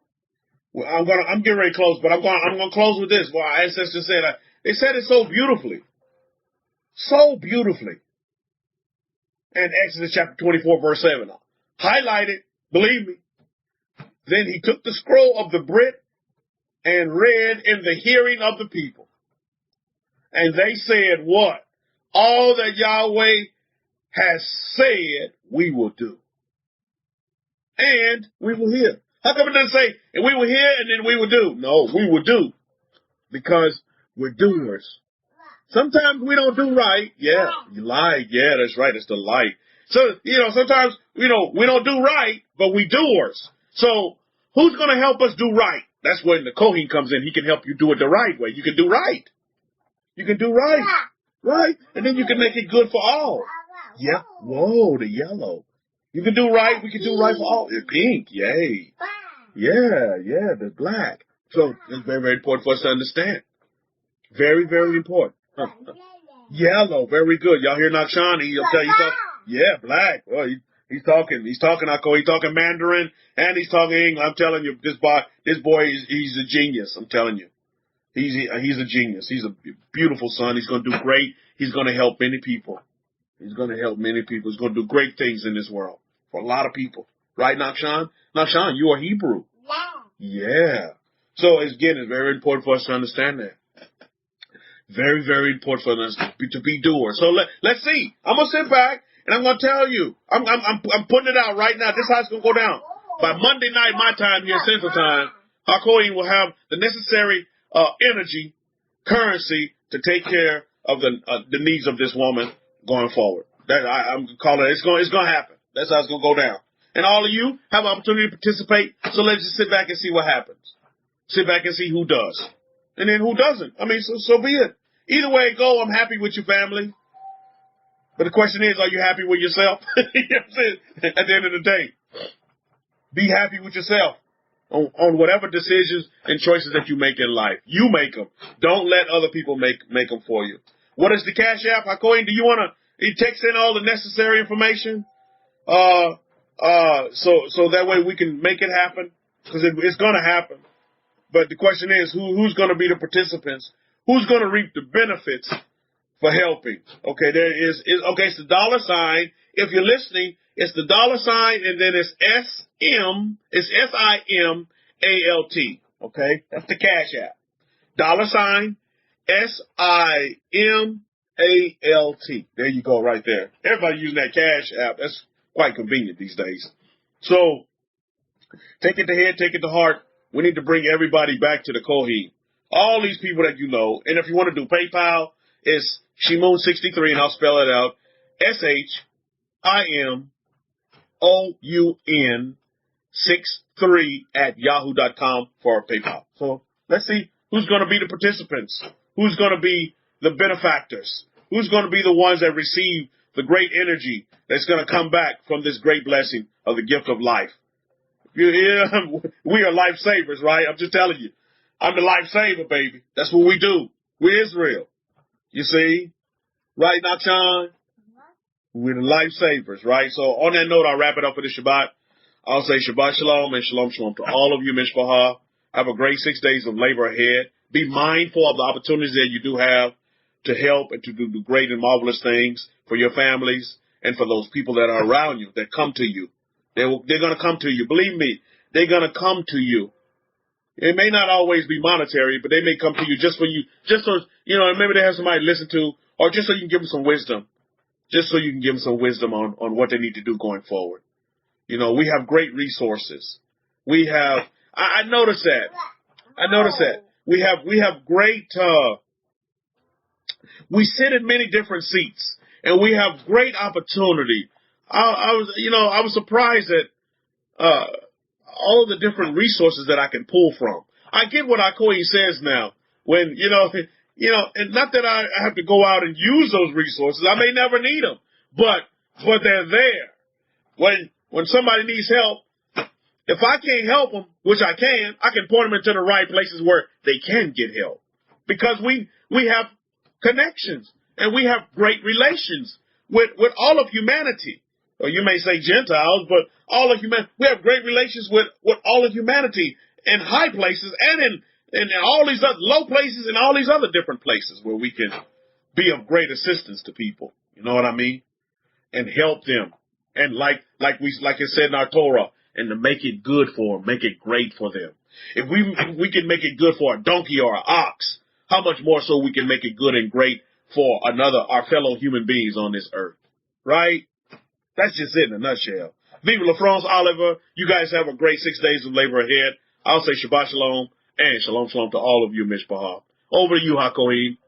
[SPEAKER 2] I'm getting ready to close, but I'm going to close with this. What our ancestors said, they said it so beautifully. So beautifully. In Exodus chapter 24, verse 7. Highlight it. Believe me. Then he took the scroll of the Brit and read in the hearing of the people. And they said, what? All that Yahweh has said, we will do. And we will hear. How come it doesn't say, and we will hear and then we will do? No, we will do. Because we're doers. Sometimes we don't do right. Yeah, you lied. Yeah, that's right. It's the light. So, sometimes, we don't do right, but we doers. So, who's going to help us do right? That's when the Kohen comes in. He can help you do it the right way. You can do right. You can do right. Right? And then you can make it good for all. Yeah. Whoa, the yellow. You can do right. We can do right for all. It's pink. Yay. Yeah, the black. So, it's very, very important for us to understand. Very, very important. Yellow. Very good. Y'all hear Nakshan? He'll tell you something. Yeah, black. Well, he's talking Mandarin, and he's talking English. I'm telling you, this boy he's a genius. I'm telling you. He's a genius. He's a beautiful son. He's going to do great. He's going to help many people. He's going to help many people. He's going to do great things in this world for a lot of people. Right, Nakshan? Nakshan, you are Hebrew. Yeah. So, again, it's very important for us to understand that. Very, very important for us to be doers. So, let's see. I'm going to sit back. And I'm going to tell you, I'm putting it out right now. This is how it's going to go down. By Monday night, my time here, Central Time, our Kohen will have the necessary energy, currency to take care of the needs of this woman going forward. That I'm calling it. It's going to happen. That's how it's going to go down. And all of you have an opportunity to participate. So let's just sit back and see what happens. Sit back and see who does, and then who doesn't. I mean, so be it. Either way it go, I'm happy with your family. But the question is, are you happy with yourself? You know what I'm saying? At the end of the day, be happy with yourself on whatever decisions and choices that you make in life. You make them. Don't let other people make them for you. What is the Cash App? Hakoin, do you want to text in all the necessary information? So that way we can make it happen, because it's going to happen. But the question is, who's going to be the participants? Who's going to reap the benefits for helping? Okay, it's the $. If you're listening, it's the $, and then it's SIMALT. Okay, that's the Cash App. $SIMALT. There you go, right there. Everybody using that Cash App. That's quite convenient these days. So, take it to head, take it to heart. We need to bring everybody back to the Kohen. All these people that you know. And if you want to do PayPal, it's Shimoon63, and I'll spell it out. SHIMOUN63@yahoo.com for PayPal. So let's see who's going to be the participants. Who's going to be the benefactors? Who's going to be the ones that receive the great energy that's going to come back from this great blessing of the gift of life? We are lifesavers, right? I'm just telling you. I'm the lifesaver, baby. That's what we do. We're Israel. You see? Right, Nakshan? We're the lifesavers, right? So on that note, I'll wrap it up for the Shabbat. I'll say Shabbat Shalom and Shalom Shalom to all of you, Mishpachah. Have a great 6 days of labor ahead. Be mindful of the opportunities that you do have to help and to do great and marvelous things for your families and for those people that are around you, that come to you. They're going to come to you. Believe me, they're going to come to you. It may not always be monetary, but they may come to you just so maybe they have somebody to listen to, or just so you can give them some wisdom. Just so you can give them some wisdom on what they need to do going forward. We have great resources. We have, I noticed that. We have great, we sit in many different seats, and we have great opportunity. I was surprised at, all the different resources that I can pull from. I get what Akoy says now. When, you know, and not that I have to go out and use those resources. I may never need them, but they're there. When somebody needs help, if I can't help them, which I can point them into the right places where they can get help, because we have connections and we have great relations with all of humanity. Or you may say Gentiles, but all of humanity. We have great relations with all of humanity in high places and in all these other low places and all these other different places where we can be of great assistance to people. You know what I mean? And help them. And like it said in our Torah, and to make it good for them, make it great for them. If we can make it good for a donkey or an ox, how much more so we can make it good and great for our fellow human beings on this earth, right? That's just it in a nutshell. Vive la France, Oliver. You guys have a great 6 days of labor ahead. I'll say Shabbat Shalom and Shalom Shalom to all of you, Mishpahah. Over to you, Hakoim.